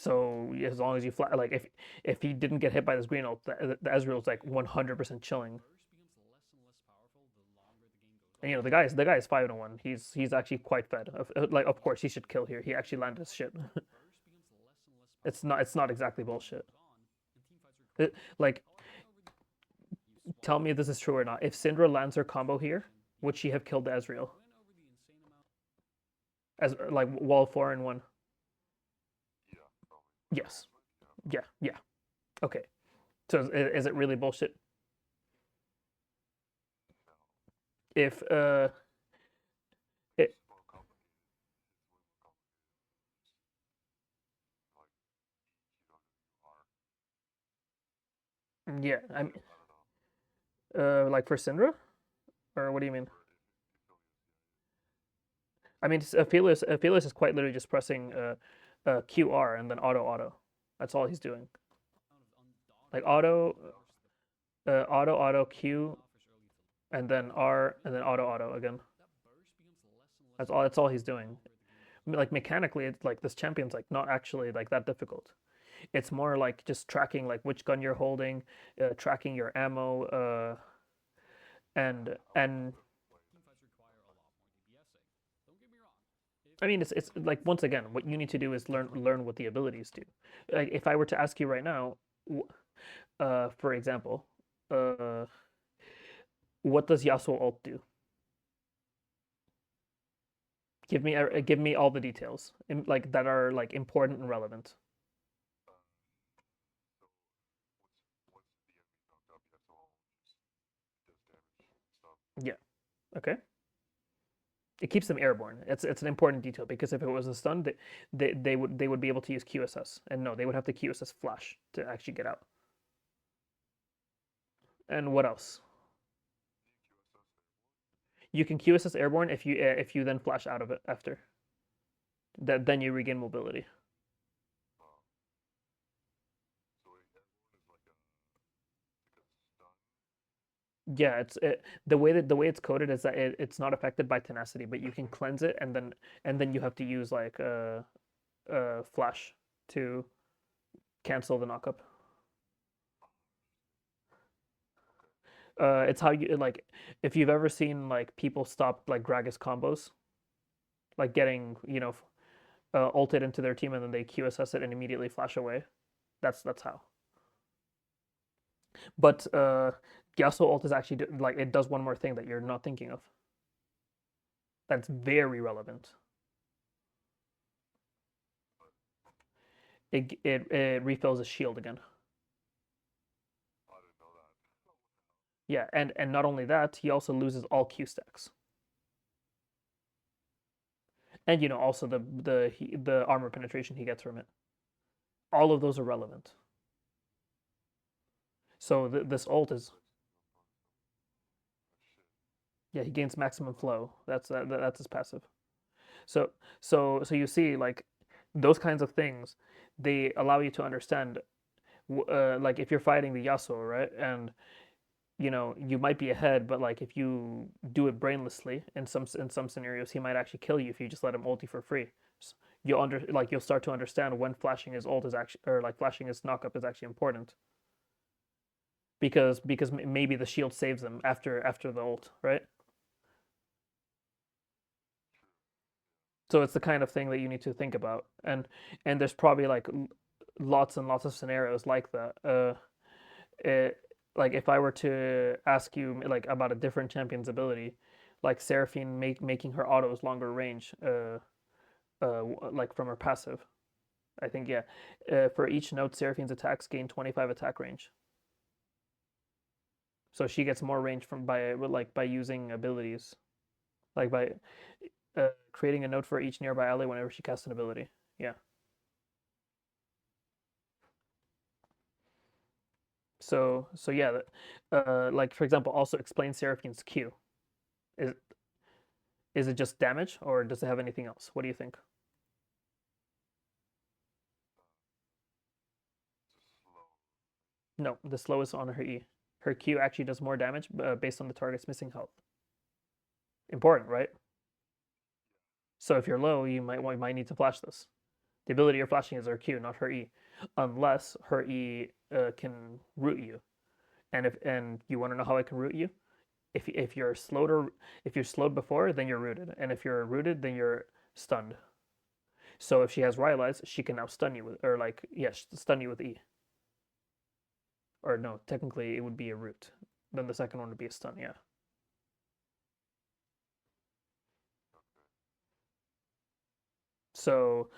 So as long as you fly, like if he didn't get hit by this green ult, the Ezreal's like 100% chilling. And you know the guy is 5-1. He's actually quite fed. Like of course he should kill here. He actually landed his shit. It's not exactly bullshit. Like tell me if this is true or not. If Syndra lands her combo here, would she have killed the Ezreal? As like wall 4-1. Yeah, probably. Yes. Yeah. Yeah. Okay. So is it really bullshit? No. If it It's more complicated. It's way more complicated. Like yeah, I mean, I don't know. like for Syndra, or what do you mean? For if I mean, Aphelios is quite literally just pressing QR and then auto. That's all he's doing. Like auto Q and then R and then auto again. That's all he's doing. I mean, like mechanically, it's like this champion's like not actually like that difficult. It's more like just tracking like which gun you're holding, tracking your ammo, and I mean it's like once again, what you need to do is learn what the abilities do. Like if I were to ask you right now, for example, uh, what does Yasuo ult do? Give me all the details, like that are like important and relevant. so once the enemy knocked up, you have to all just it does damage and stuff. Yeah. Okay. It keeps them airborne. It's an important detail because if it was a stun, they would be able to use QSS, and no, they would have to QSS flash to actually get out. And what else? You can QSS airborne if you then flash out of it after. That then you regain mobility. Wow. So everyone is like a stun. Yeah, the way it's coded is that it's not affected by tenacity, but you can cleanse it and then you have to use like flash to cancel the knockup. It's how you like if you've ever seen like people stop like Gragas combos, like getting ulted into their team and then they QSS it and immediately flash away. That's how. But Yasuo ult is actually like it does one more thing that you're not thinking of. That's very relevant. It refills his shield again. I didn't know that. Yeah, and not only that, he also loses all Q stacks. And also the armor penetration he gets from it. All of those are relevant. So this ult is yeah, he gains maximum flow. That's his passive. So you see like those kinds of things, they allow you to understand like if you're fighting the Yasuo, right? And you might be ahead, but like if you do it brainlessly in some scenarios, he might actually kill you if you just let him ulti for free. You'll start to understand when flashing his ult is actually or like flashing his knockup is actually important because maybe the shield saves him after the ult, right? So it's the kind of thing that you need to think about, and there's probably like lots and lots of scenarios like that. Like if I were to ask you like about a different champion's ability, like Seraphine making her autos longer range, like from her passive. I think yeah, for each note, Seraphine's attacks gain 25 attack range. So she gets more range from by using abilities, like by creating a note for each nearby ally whenever she casts an ability. Yeah. So yeah, like for example, also explain Seraphine's Q. Is is it just damage or does it have anything else? What do you think? Just slow. No, the slow is on her E. Her Q actually does more damage based on the target's missing health. Important, right? So if you're low, you might need to flash this. The ability you're flashing is her Q, not her E, unless her E can root you. And you want to know how I can root you? If you're slowed or if you're slowed before, then you're rooted, and if you're rooted, then you're stunned. So if she has Rylai's, she can now stun you with, or like yes, stun you with E. Or no, technically it would be a root. Then the second one would be a stun. Yeah. So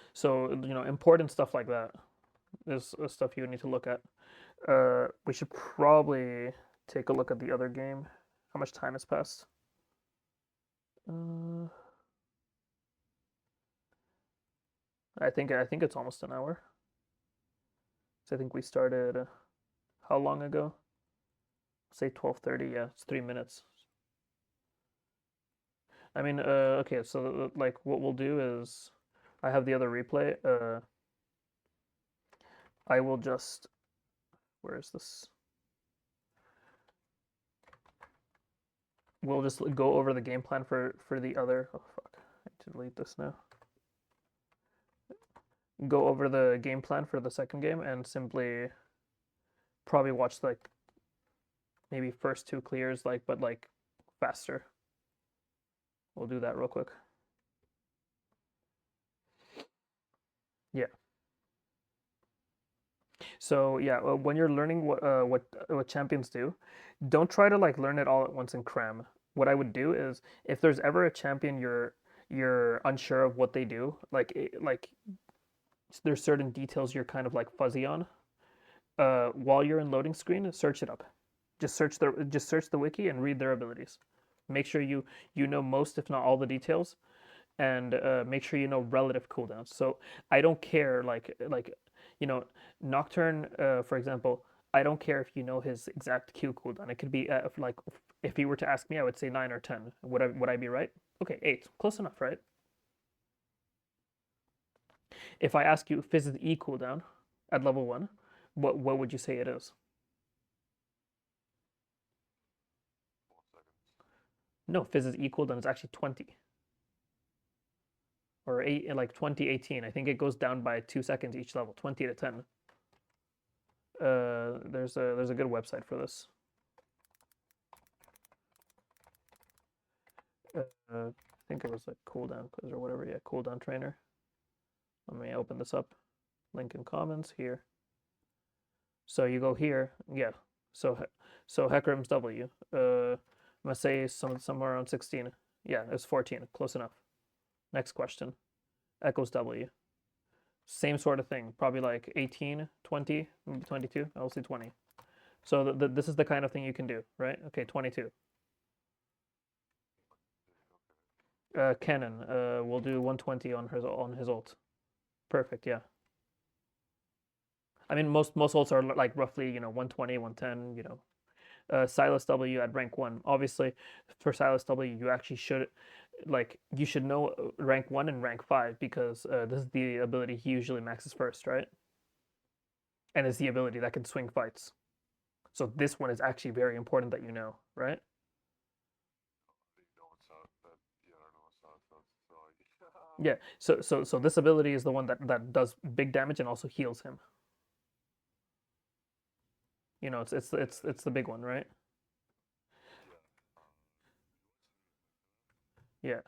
important stuff like that is stuff you need to look at. We should probably take a look at the other game. How much time has passed? Uh, I think it's almost an hour. So I think we started how long ago? Say 12:30. Yeah, it's 3 minutes. I mean, okay. So like, what we'll do is, I have the other replay. I will just. Where is this? We'll just go over the game plan for the other. Oh fuck! I need to delete this now. Go over the game plan for the second game and simply probably watch like maybe first two clears, like but like faster. We'll do that real quick. Yeah. So yeah, when you're learning what champions do, don't try to like learn it all at once and cram. What I would do is if there's ever a champion you're unsure of what they do, like there's certain details you're kind of like fuzzy on. While you're in loading screen, search it up. Just search the wiki and read their abilities. Make sure you know most, if not all, the details, and make sure you know relative cooldowns. So I don't care you know Nocturne, for example. I don't care if you know his exact Q cooldown. It could be if he were to ask me, I would say 9 or 10. Would I be right? Okay, 8, close enough, right? If I ask you Fizz's E cooldown at level 1, what would you say it is? 4 seconds. No, Fizz's E cooldown is actually 20 or 8, like 2018. I think it goes down by 2 seconds each level, 20 to 10. There's a good website for this. I think it was like cooldown quiz or whatever. Yeah, cooldown trainer. Let me open this up. Link in comments here. So you go here. Yeah. So Hecarim's W. I'm gonna say somewhere around 16. Yeah, it's 14. Close enough. Next question. Echo's W. Same sort of thing. Probably like 18, 20, maybe 22. I'll say 20. So this is the kind of thing you can do, right? Okay, 22. Cannon. We'll do 120 on his ult. Perfect. Yeah. I mean, most ults are like roughly 120, 110. Sylas W at rank 1. Obviously, for Sylas W, you actually should you should know rank 1 and rank 5 because this is the ability he usually maxes first, right? And it's the ability that can swing fights. So this one is actually very important that you know, right? Yeah. So this ability is the one that does big damage and also heals him. It's the big one, right? Yeah.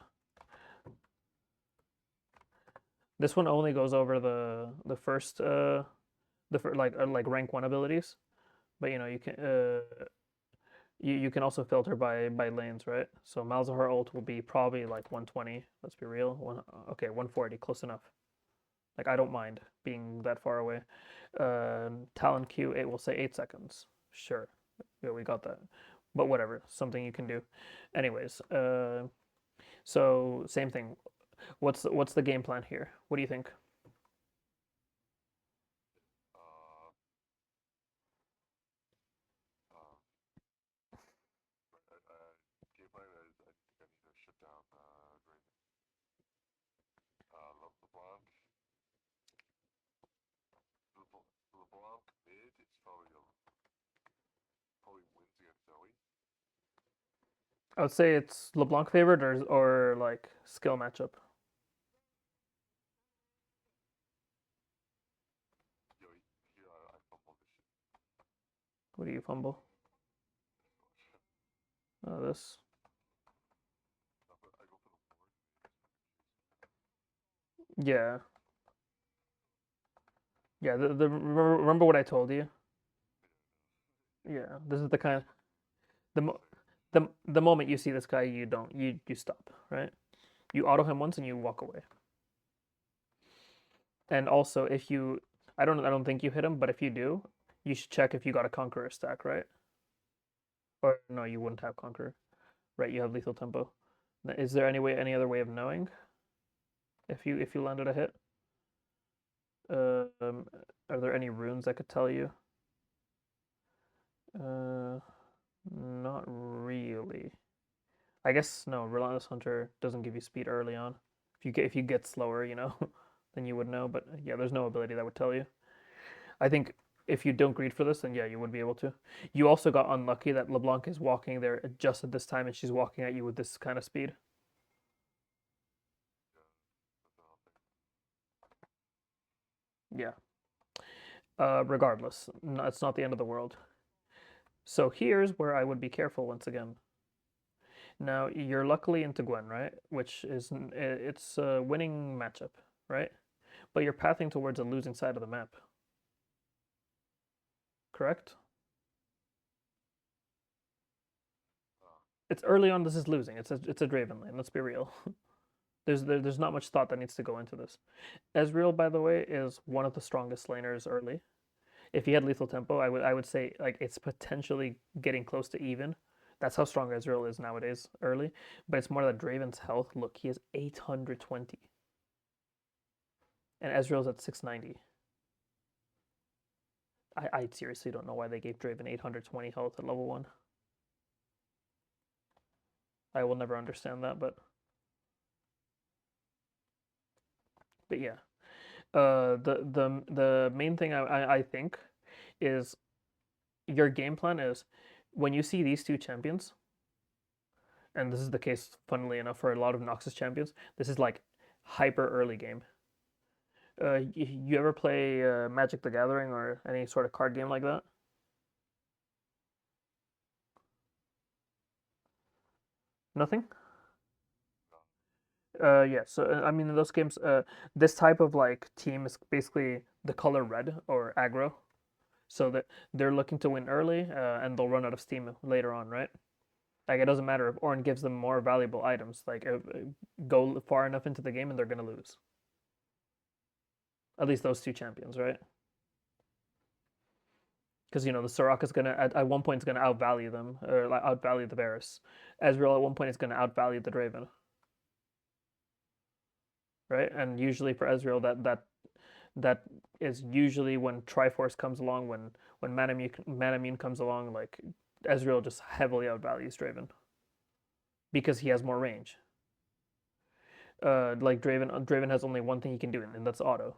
This one only goes over the first like rank 1 abilities, but you can also filter by lanes, right? So Malzahar ult will be probably like 120. Let's be real. Okay, 140, close enough. Like I don't mind being that far away. Talon Q, it will say 8 seconds. Sure, yeah, we got that. But whatever, something you can do. Anyways, so same thing. What's the game plan here? What do you think? Game plan is I think I need to shut down Draven. LeBlanc. LeBlanc mid. It's probably wins against Zoe. I would say it's LeBlanc favored or like skill matchup. What do you fumble? This. No, but I go for the board. Yeah. Yeah, remember what I told you? Yeah, this is the kind of the mo the moment you see this guy, you don't you stop, right? You auto him once and you walk away. And also, if you, I don't think you hit him, but if you do, you should check if you got a Conqueror stack, right? Or no, you wouldn't have Conqueror, right? You have lethal tempo. Is there any other way of knowing if you landed a hit? Um, are there any runes that could tell you? Uh, Not really. I guess no. Relentless Hunter doesn't give you speed early on. If you get slower, then you would know. But yeah, there's no ability that would tell you. I think if you don't greed for this, then yeah, you would be able to. You also got unlucky that LeBlanc is walking there just at this time, and she's walking at you with this kind of speed. Yeah. Regardless, no, it's not the end of the world. So here's where I would be careful once again. Now you're luckily into Gwen, right? Which is it's a winning matchup, right? But you're pathing towards a losing side of the map, correct? It's early on. This is losing. It's a Draven lane. Let's be real. There's not much thought that needs to go into this. Ezreal, by the way, is one of the strongest laners early. If he had lethal tempo, I would say like it's potentially getting close to even. That's how strong Ezreal is nowadays early. But it's more that Draven's health. Look, he has 820, and Ezreal's at 690. I seriously don't know why they gave Draven 820 health at level 1. I will never understand that, but yeah. The main thing I think is your game plan is when you see these two champions, and this is the case, funnily enough, for a lot of Noxus champions, this is like hyper early game. You ever play Magic the Gathering or any sort of card game like that? Nothing? Yeah, so I mean, in those games, this type of like team is basically the color red or aggro, so that they're looking to win early, and they'll run out of steam later on, right? Like it doesn't matter if Ornn gives them more valuable items. Like go far enough into the game and they're gonna lose. At least those two champions, right? Because the Soraka's gonna at one point is gonna outvalue them or like outvalue the Varus. Ezreal at one point is gonna outvalue the Draven, right? And usually for Ezreal, that is usually when Triforce comes along, when Manamune comes along, like Ezreal just heavily outvalues Draven because he has more range. Like Draven has only one thing he can do, and that's auto.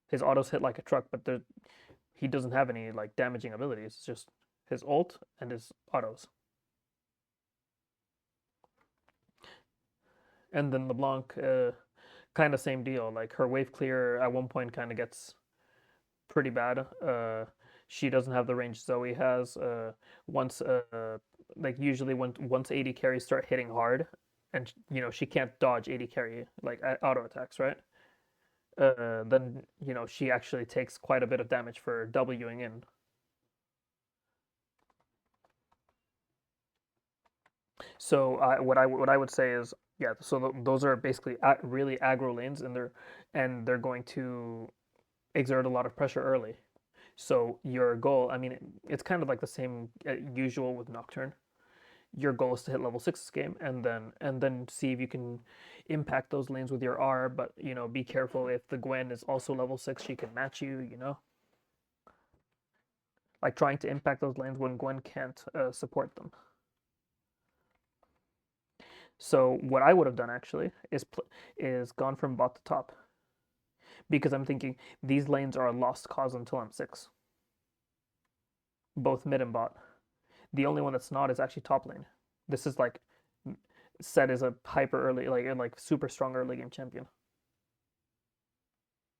His autos hit like a truck, but he doesn't have any like damaging abilities. It's just his ult and his autos. And then LeBlanc, kind of same deal. Like her wave clear at one point kind of gets pretty bad. She doesn't have the range Zoe has. Once like usually once AD carries start hitting hard, and she can't dodge AD carry like auto attacks, right? Then she actually takes quite a bit of damage for Wing in. So what I would say is yeah. So those are basically really aggro lanes, and they're going to exert a lot of pressure early. So your goal, I mean, it's kind of like the same usual with Nocturne. Your goal is to hit level 6 this game, and then see if you can impact those lanes with your R. But be careful if the Gwen is also level 6, she can match you. Like trying to impact those lanes when Gwen can't support them. So what I would have done actually is gone from bot to top, because I'm thinking these lanes are a lost cause until I'm 6, both mid and bot. The only one that's not is actually top lane. This is like set as a hyper early, like super strong early game champion,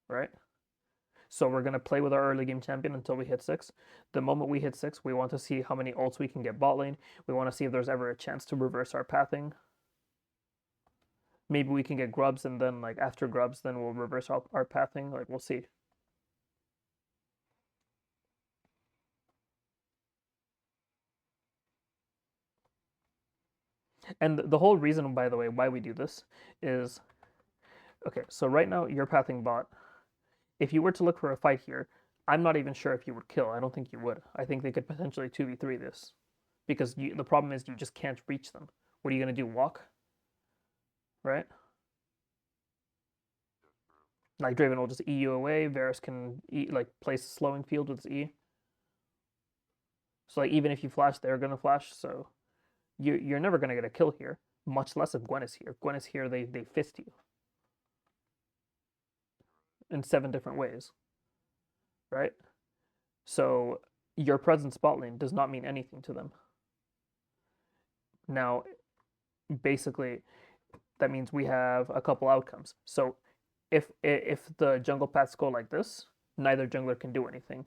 right? So we're going to play with our early game champion until we hit 6. The moment we hit 6, we want to see how many ults we can get bot lane. We want to see if there's ever a chance to reverse our pathing. Maybe we can get grubs, and then like after grubs, then we'll reverse our pathing. Like we'll see. And the whole reason, by the way, why we do this is, okay, so right now you're pathing bot. If you were to look for a fight here, I'm not even sure if you would kill. I don't think you would. I think they could potentially 2v3 this. Because the problem is you just can't reach them. What are you going to do, walk? Right? Like Draven will just E you away. Varus can place a slowing field with his E. So like even if you flash, they're gonna flash. So you're never gonna get a kill here. Much less if Gwen is here. If Gwen is here, they fist you in 7 different ways. Right? So your presence bot lane does not mean anything to them. Now, basically, that means we have a couple outcomes. So if the jungle paths go like this, neither jungler can do anything.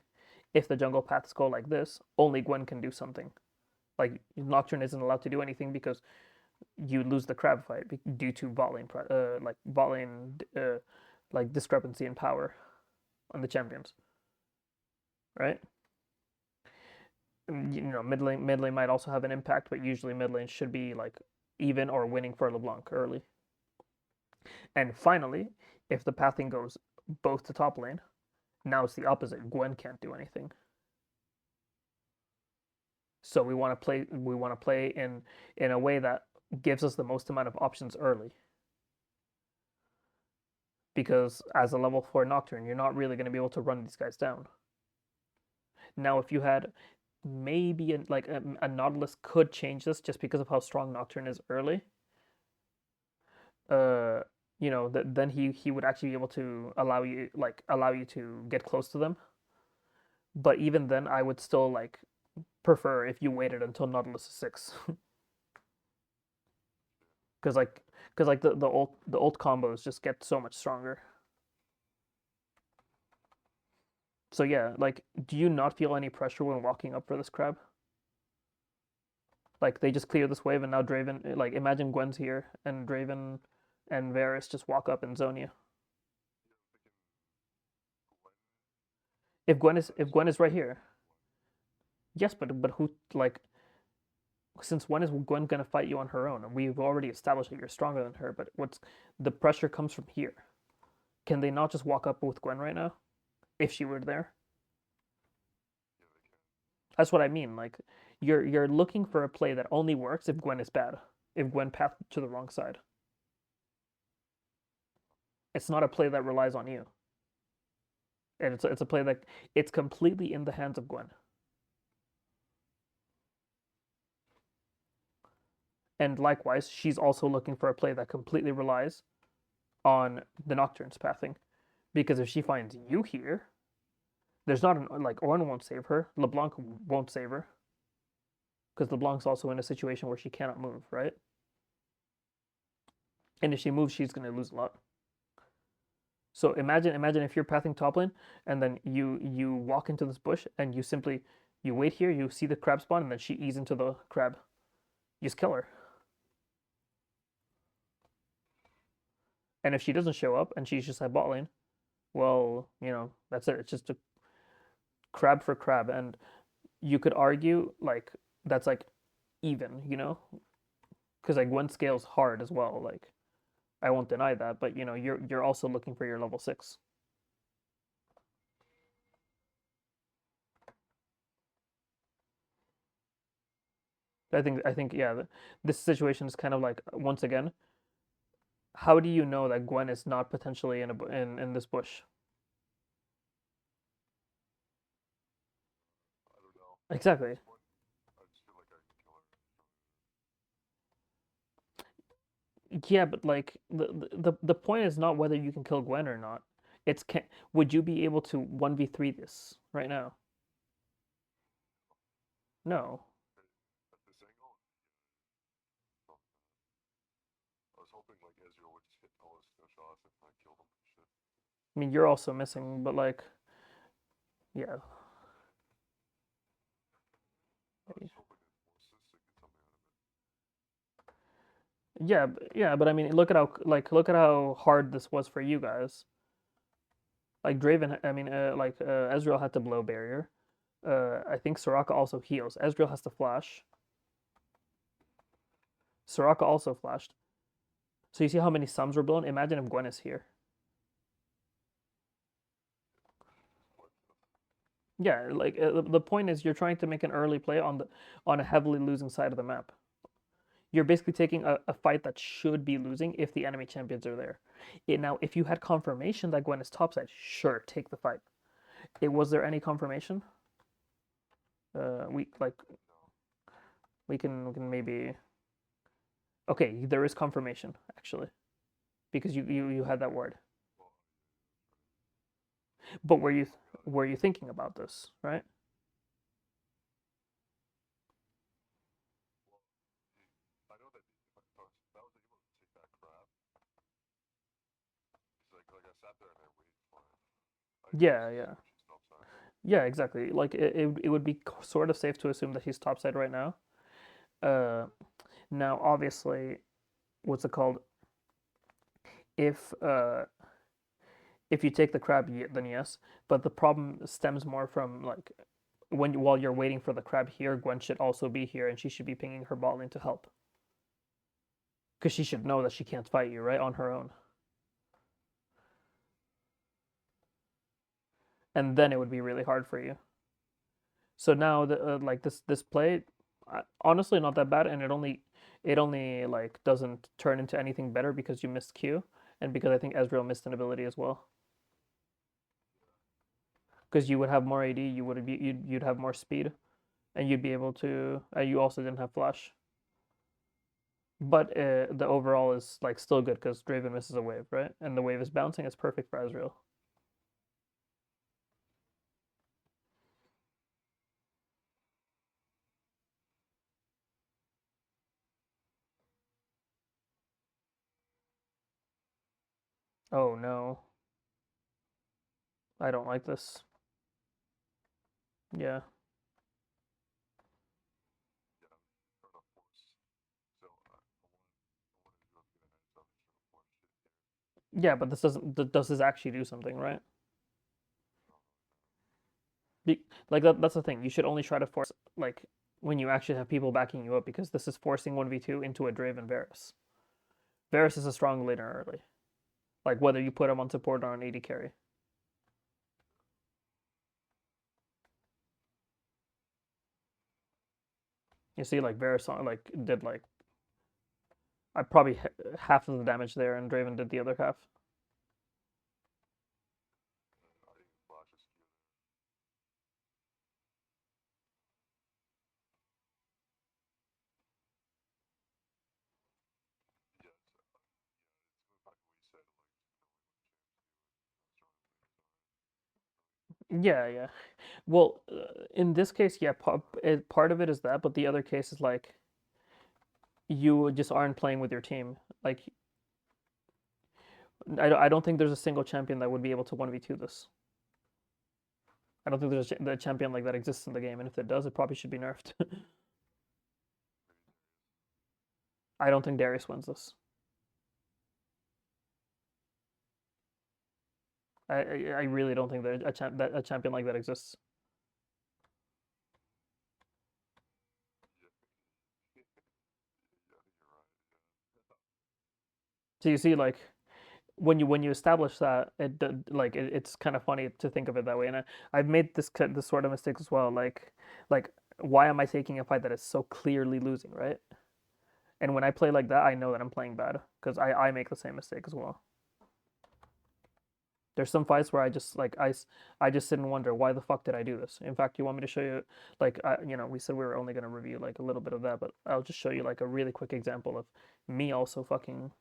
If the jungle paths go like this, only Gwen can do something. Like Nocturne isn't allowed to do anything because you lose the crab fight due to bot lane discrepancy in power on the champions, right? You know, mid lane might also have an impact, but usually mid lane should be like even or winning for LeBlanc early. And finally, if the pathing goes both to top lane, now it's the opposite. Gwen can't do anything. So we want to play in a way that gives us the most amount of options early. Because as a level 4 Nocturne, you're not really going to be able to run these guys down. Now, if you had maybe a Nautilus could change this just because of how strong Nocturne is early. You know, then he would actually be able to allow you to get close to them. But even then, I would still like prefer if you waited until Nautilus is 6. Because the ult combos just get so much stronger. So yeah, like, do you not feel any pressure when walking up for this crab? Like they just clear this wave, and now Draven, like imagine Gwen's here, and Draven and Varus just walk up and zone you. If Gwen is right here, yes, but who like? Since when is Gwen gonna fight you on her own? And we've already established that you're stronger than her. But what's the pressure comes from here? Can they not just walk up with Gwen right now, if she were there? That's what I mean. Like you're looking for a play that only works if Gwen is bad. If Gwen pathed to the wrong side. It's not a play that relies on you. And it's a play that it's completely in the hands of Gwen. And likewise, she's also looking for a play that completely relies on the Nocturne's pathing. Because if she finds you here, there's not like Ornn won't save her, LeBlanc won't save her. Because LeBlanc's also in a situation where she cannot move, right? And if she moves, she's gonna lose a lot. So imagine if you're pathing top lane, and then you walk into this bush, and you wait here, you see the crab spawn, and then she eats into the crab. You just kill her. And if she doesn't show up and she's just at bot lane, well, you know, that's it. It's just a crab for crab. And you could argue like that's like even, you know? Because like Gwen scales hard as well. Like I won't deny that, but you know, you're also looking for your level 6. I think yeah, this situation is kind of like once again, how do you know that Gwen is not potentially in this bush? I don't know. Exactly. I just feel like I can kill her. Yeah, but like the point is not whether you can kill Gwen or not. It's would you be able to 1v3 this right now? No. At this angle, I was hoping like Ezreal would just hit all his no shots and like kill them. Shit. I mean, you're also missing, but like Yeah. I was just hoping it's more Cystic get something out of it. Yeah, but I mean, look at how hard this was for you guys. Like Draven, I mean, Ezreal had to blow barrier. I think Soraka also heals. Ezreal has to flash. Soraka also flashed. So you see how many sums were blown? Imagine if Gwen is here. What? Yeah, like the point is you're trying to make an early play on a heavily losing side of the map. You're basically taking a fight that should be losing if the enemy champions are there. Now, if you had confirmation that Gwen is topside, sure, take the fight. Was there any confirmation? We like No. we can maybe. Okay, there is confirmation actually because you had that word. Well, But got it. were you thinking about this, right? Well, I know that if I was able to take that crab, because like I sat there and I waited for it. I just Yeah, assume yeah. she's topside. Yeah, exactly. Like it would be sort of safe to assume that he's topside right now. Uh, Now obviously, what's it called? If uh, if you take the crab, then yes. But the problem stems more from like while you're waiting for the crab here, Gwen should also be here, and she should be pinging her bot lane to help because she should know that she can't fight you right on her own, and then it would be really hard for you. So now like this play, honestly not that bad, and it only like doesn't turn into anything better because you missed Q, and because I think Ezreal missed an ability as well. Because you would have more AD, you'd have more speed, and you'd be able to. You also didn't have flash, but the overall is like still good because Draven misses a wave, right? And the wave is bouncing. It's perfect for Ezreal. Oh no, I don't like this. Yeah, Yeah, I'm trying to force. So I wanted to get ahead, so I'm just trying to force shit here. yeah, but this doesn't. Does this actually do something, right? I don't really know. Like that's the thing. You should only try to force like when you actually have people backing you up because this is forcing 1v2 into a Draven Varus. Varus is a strong laner early. Like whether you put him on support or on AD carry. You see like Varus like did like I probably half of the damage there and Draven did the other half. I didn't flash a skill there. Yeah, it's going back to what you said, like knowing what the champs do and how strong the players are. Yeah, yeah. Well, in this case, yeah, part of it is that, but the other case is like you just aren't playing with your team. Like I don't think there's a single champion that would be able to 1v2 this. I don't think there's a champion like that exists in the game, and if it does, it probably should be nerfed. I don't think Darius wins this. I really don't think that a champion like that exists. Maybe Darius. Yeah, I think you're right. Yeah. So you see, like when you establish that, it's kind of funny to think of it that way. And I've made this sort of mistakes as well. Like why am I taking a fight that is so clearly losing, right? And when I play like that, I know that I'm playing bad because I make the same mistake as well. There's some fights where I just sit and wonder why the fuck did I do this. In fact, you want me to show you we said we were only gonna review like a little bit of that, but I'll just show you like a really quick example of me also fucking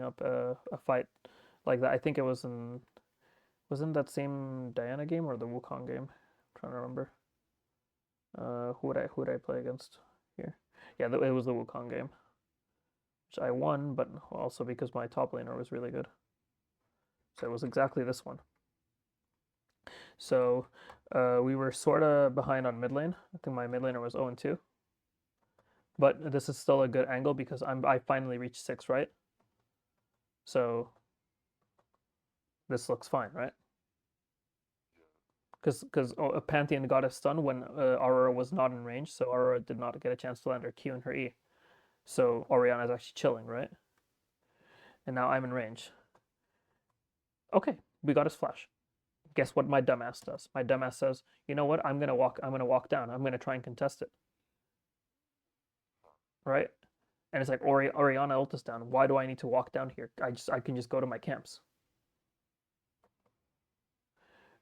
up a fight like that. I think it was in that same Diana game or the Wukong game. I'm trying to remember. Who would I play against here? Yeah, it was the Wukong game, which I won, but also because my top laner was really good. So it was exactly this one. So We were sort of behind on mid lane. I think my mid laner was 0-2. But this is still a good angle because I finally reached 6, right? So this looks fine, right? Because Pantheon got a stun when Aurora was not in range, so Aurora did not get a chance to land her Q and her E. So Orianna's actually chilling, right? And now I'm in range. Okay, we got his flash. Guess what my dumbass does? My dumbass says, you know what? I'm gonna walk down. I'm gonna try and contest it. Right? And it's like Orianna ult is down. Why do I need to walk down here? I can just go to my camps.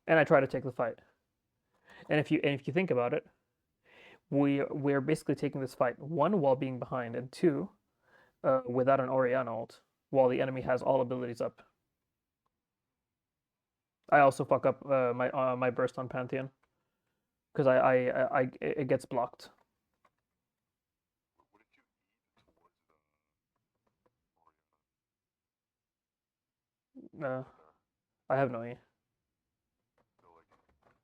And I try to take the fight. And if you think about it, we're basically taking this fight, one, while being behind, and two, without an Orianna ult, while the enemy has all abilities up. I also fuck up my burst on Pantheon because it gets blocked. What did you eat towards the Orianna? Uh, I have no E. So like do that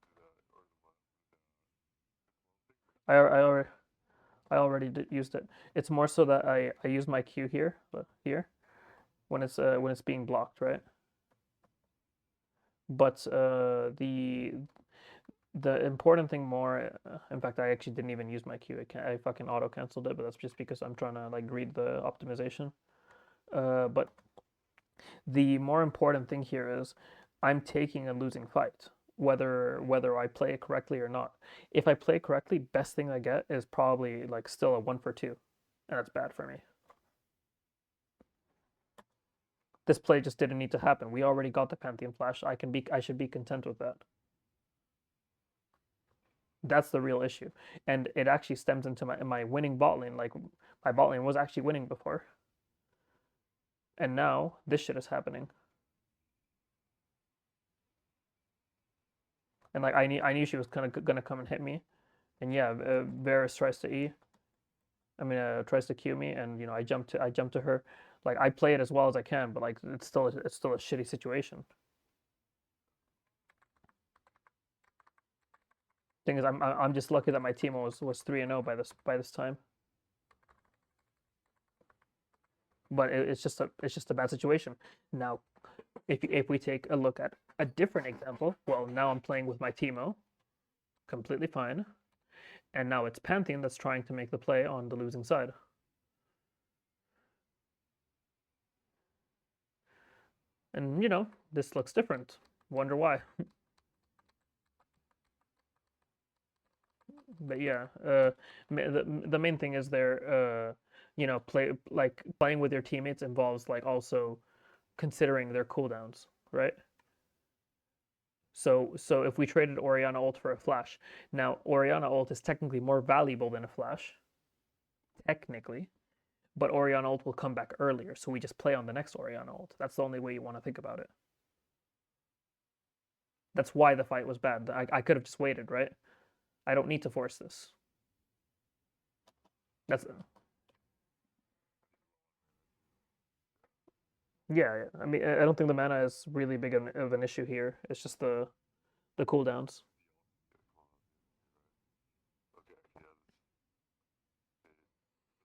or I already used it. It's more so that I use my Q here, when it's being blocked, right? But the important thing more, in fact, I actually didn't even use my Q. I fucking auto canceled it, but that's just because I'm trying to like read the optimization. But the more important thing here is I'm taking a losing fight, whether I play it correctly or not. If I play correctly, best thing I get is probably like still a 1 for 2, and that's bad for me. This play just didn't need to happen. We already got the Pantheon flash. I should be content with that. That's the real issue, and it actually stems into my winning bot lane. Like my bot lane was actually winning before, and now this shit is happening. And like I knew she was kind of gonna come and hit me, and yeah, Varus tries to E. I mean, tries to Q me, and I jump to her. Like I play it as well as I can, but like it's still a shitty situation. Thing is, I'm just lucky that my team was 3-0 by this time. But it's just a bad situation. Now, if we take a look at a different example, well, now I'm playing with my Teemo, completely fine, and now it's Pantheon that's trying to make the play on the losing side. And this looks different. Wonder why. But yeah, the main thing is there, playing with your teammates involves like also considering their cooldowns, right? So if we traded Orianna ult for a flash, now Orianna ult is technically more valuable than a flash, technically, but Orianna ult will come back earlier, so we just play on the next Orianna ult. That's the only way you want to think about it. That's why the fight was bad. I could have just waited, right? I don't need to force this. That's yeah. I mean, I don't think the mana is really big of an issue here. It's just the cooldowns. okay, yeah,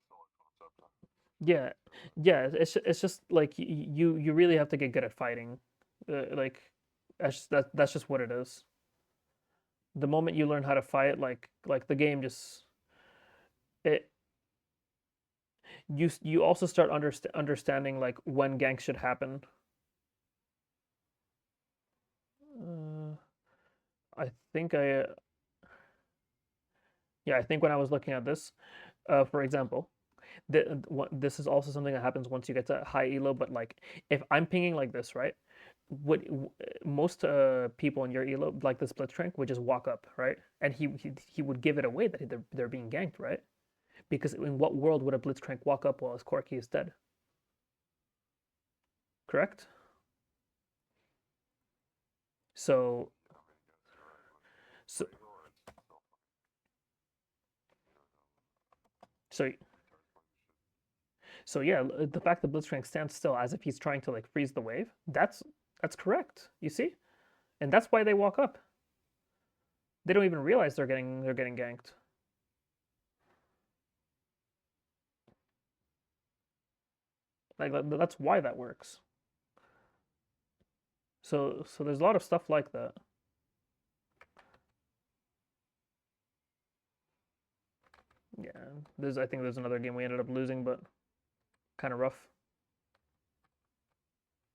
it's not a concept, huh? Yeah, yeah. It's just like you really have to get good at fighting. Like that's just what it is. The moment you learn how to fight, like the game just it you also start understanding like when ganks should happen. Uh, I think I think when I was looking at this, for example, this is also something that happens once you get to high elo. But like, if I'm pinging like this, right? What most people in your elo, like this Blitzcrank, would just walk up, right? And he would give it away that they're being ganked, right? Because in what world would a Blitzcrank walk up while his Corki is dead? Correct? So Yeah, I mean, I guess you're right, but so Lego, it's still fucking, so retards playing this shit. so yeah, the fact that Blitzcrank stands still as if he's trying to like freeze the wave, that's correct. You see? And that's why they walk up. They don't even realize they're getting ganked. Like that's why that works. So there's a lot of stuff like that. Yeah, I think there's another game we ended up losing, but kind of rough.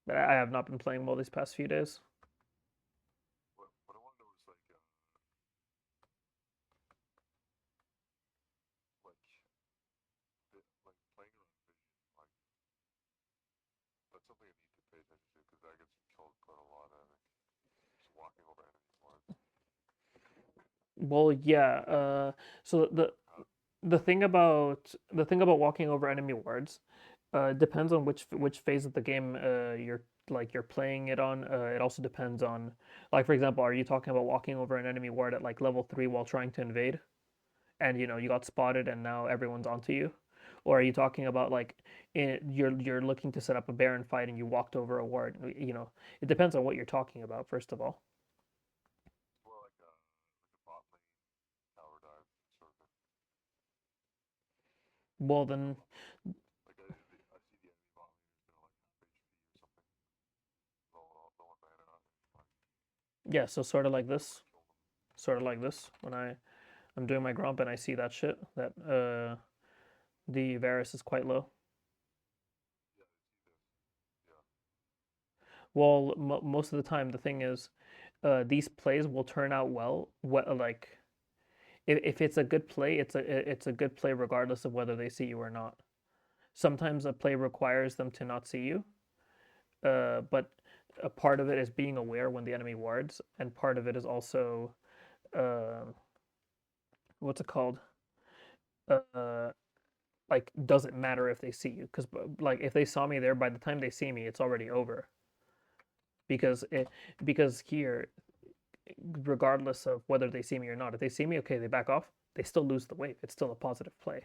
But I have not been playing well these past few days. What I want to know is like like playing around vision, like that's something I need to pay attention to because that gets killed quite a lot. I think just walking over enemy lines. Well, yeah. So How, the thing about walking over enemy wards, depends on which phase of the game you're playing it on. It also depends on, like for example, are you talking about walking over an enemy ward at like level 3 while trying to invade, and you got spotted and now everyone's onto you, or are you talking about like you're looking to set up a Baron fight and you walked over a ward? It depends on what you're talking about, first of all. it's more like a bot lane tower dive sort of thing. Well You know, then, like I see the enemy bot laners that are like half HP or something, low on mana, and like yeah. So sort of like you want this, to kill them. sort of like this. When I'm doing my Gromp and I see that shit, that the Varus is quite low. Yeah, I see this. Yeah, Well, most of the time, the thing is, these plays will turn out well. What like if it's a good play, it's a good play regardless of whether they see you or not. Sometimes a play requires them to not see you, but a part of it is being aware when the enemy wards, and part of it is also uh, what's it called? Uh, like, does it matter if they see you? Because like if they saw me there, by the time they see me, it's already over. Because because here, regardless of whether they see me or not, if they see me, okay, they back off. They still lose the wave. It's still a positive play.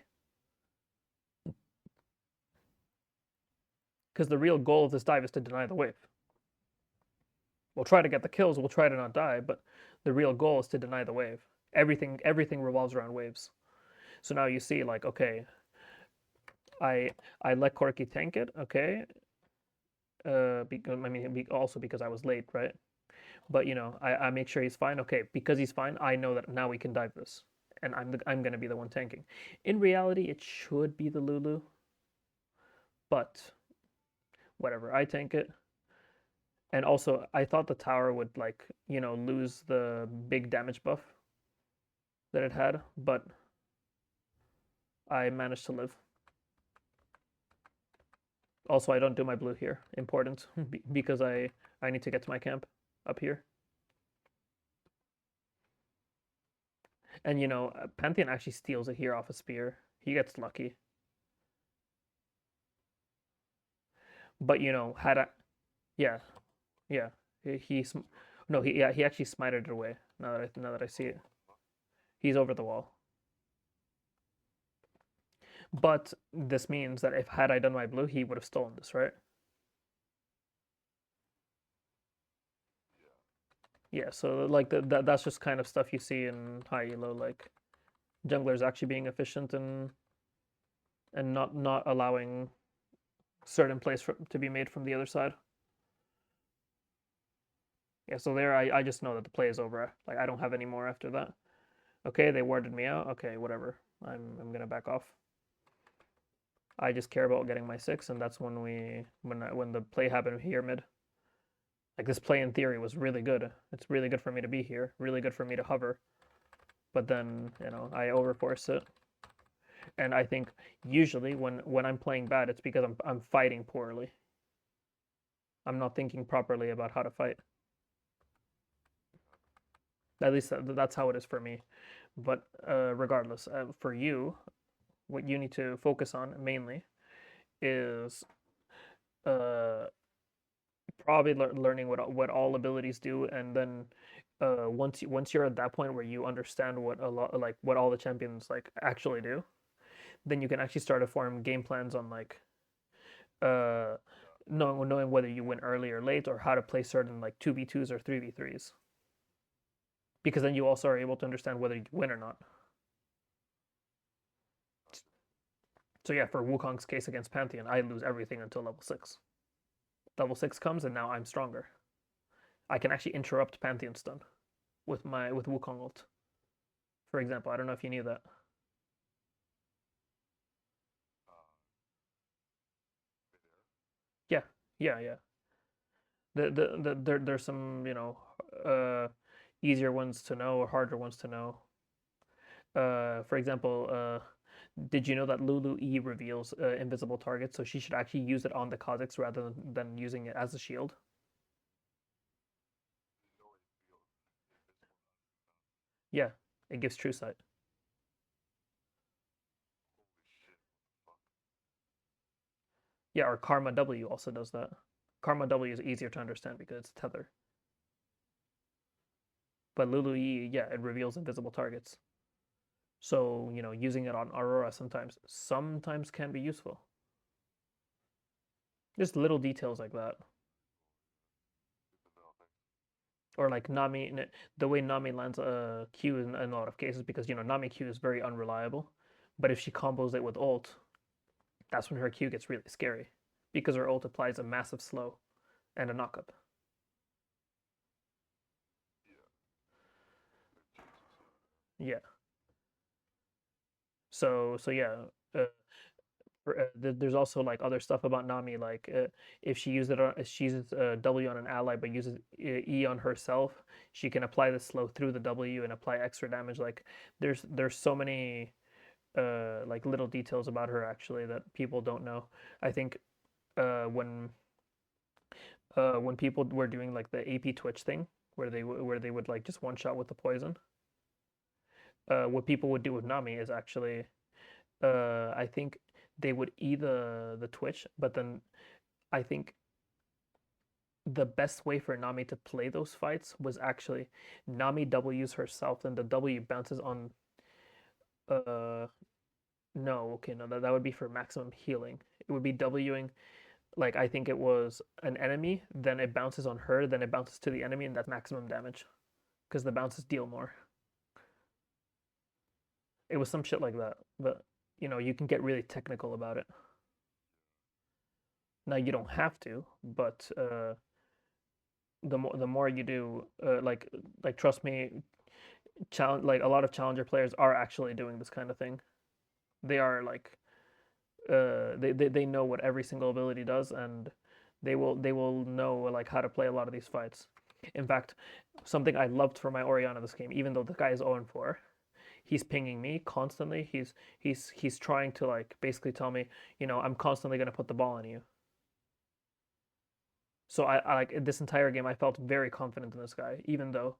Because the real goal of this dive is to deny the wave. We'll try to get the kills. We'll try to not die, but the real goal is to deny the wave. Everything revolves around waves. So now you see, like, okay, I let Corki tank it, okay. Because I mean, also because I was late, right? But I make sure he's fine. Okay, because he's fine, I know that now we can dive this, and I'm gonna be the one tanking. In reality, it should be the Lulu, but whatever. I tank it, and also I thought the tower would like lose the big damage buff that it had, but I managed to live. Also, I don't do my blue here. Important because I need to get to my camp up here. And Pantheon actually steals it here off a spear. He gets lucky. But had I, yeah, yeah, he no, he actually smited it away. Now that I see it, he's over the wall. But this means that if had I done my blue, he would have stolen this, right? yeah. Yeah. So like that's just kind of stuff you see in high elo, like junglers actually being efficient and not allowing certain plays to be made from the other side. Yeah. So there, I just know that the play is over. Like I don't have any more after that. Okay, they warded me out. Okay, whatever. I'm gonna back off. I just care about getting my 6, and that's when the play happened here mid. Like this play in theory was really good. It's really good for me to be here. Really good for me to hover. But then I overforce it, and I think usually when I'm playing bad, it's because I'm fighting poorly. I'm not thinking properly about how to fight. At least that's how it is for me. But regardless, for you, what you need to focus on mainly is uh, probably learning what all abilities do, and then once you're at that point where you understand what a lot like what all the champions like actually do, then you can actually start to form game plans on like uh knowing whether you win early or late or how to play certain like 2v2s or 3v3s. because then you also are able to understand whether you win or not. So yeah, for Wukong's case against Pantheon, I lose everything until level 6. Level 6 comes and now I'm stronger. I can actually interrupt Pantheon stun with Wukong ult. For example, I don't know if you knew that. Midair. Yeah. There's some, easier ones to know or harder ones to know. For example, did you know that Lulu E reveals invisible targets, so she should actually use it on the Kha'Zix rather than using it as a shield? You know it feels invisible. Yeah, it gives true sight. Holy shit! What the fuck? Yeah, or Karma W also does that. Karma W is easier to understand because it's tether. But Lulu E, yeah, it reveals invisible targets. So, using it on Aurora sometimes can be useful. Just little details like that. Good to know. Thanks. Or like Nami, the way Nami lands a Q in a lot of cases, because Nami Q is very unreliable. But if she combos it with ult, that's when her Q gets really scary, because her ult applies a massive slow and a knockup. Yeah. It changes you. Yeah. So yeah. Uh, there's also like other stuff about Nami, like if she uses W on an ally but uses E on herself, she can apply the slow through the W and apply extra damage. Like there's so many like little details about her actually that people don't know. I think uh, when when people were doing like the AP Twitch thing where they would like just one shot with the poison, what people would do with Nami is actually I think they would E the Twitch, but then I think the best way for Nami to play those fights was actually Nami W's herself, and the W bounces on. Uh, no, okay, no, that would be for maximum healing. It would be Wing, like I think it was an enemy, then it bounces on her, then it bounces to the enemy, and that's maximum damage, because the bounces deal more. It was some shit like that, but you can get really technical about it. Now you don't have to, but the more you do, like trust me, challenge like a lot of challenger players are actually doing this kind of thing. They are like they know what every single ability does, and they will know like how to play a lot of these fights. In fact, something I loved for my Orianna this game, even though the guy is 0-4, he's pinging me constantly. He's trying to like basically tell me, I'm constantly gonna put the ball on you. So I like this entire game I felt very confident in this guy, even though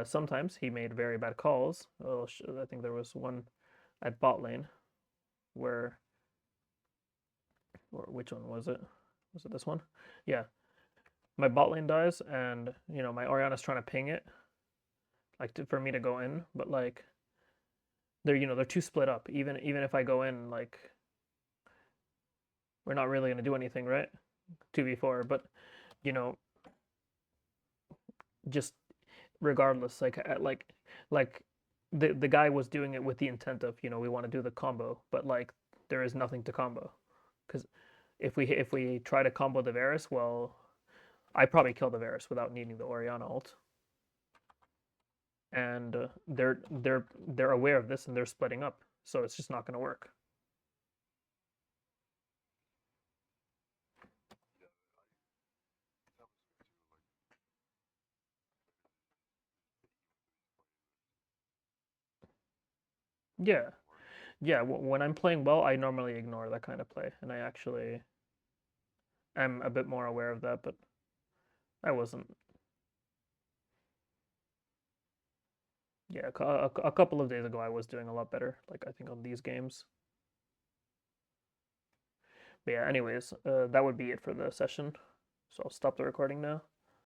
sometimes he made very bad calls. Oh, I think there was one at bot lane where, or which one was it? Was it this one? Yeah, my bot lane dies, and my Orianna's trying to ping it, like for me to go in, but like they're too split up. Even if I go in, like we're not really gonna do anything, right? 2v4, but you know, just regardless, like the guy was doing it with the intent of we want to do the combo, but like there is nothing to combo, because if we try to combo the Varus, well, I probably kill the Varus without needing the Orianna ult, and they're aware of this and they're splitting up, so it's just not going to work. Yeah. That was me too. Like, Yeah, doesn't work. yeah. When I'm playing well, I normally ignore that kind of play, and I actually am a bit more aware of that, but I wasn't. Yeah, a couple of days ago, I was doing a lot better. Like I think on these games. But yeah, anyways, that would be it for the session. So I'll stop the recording now.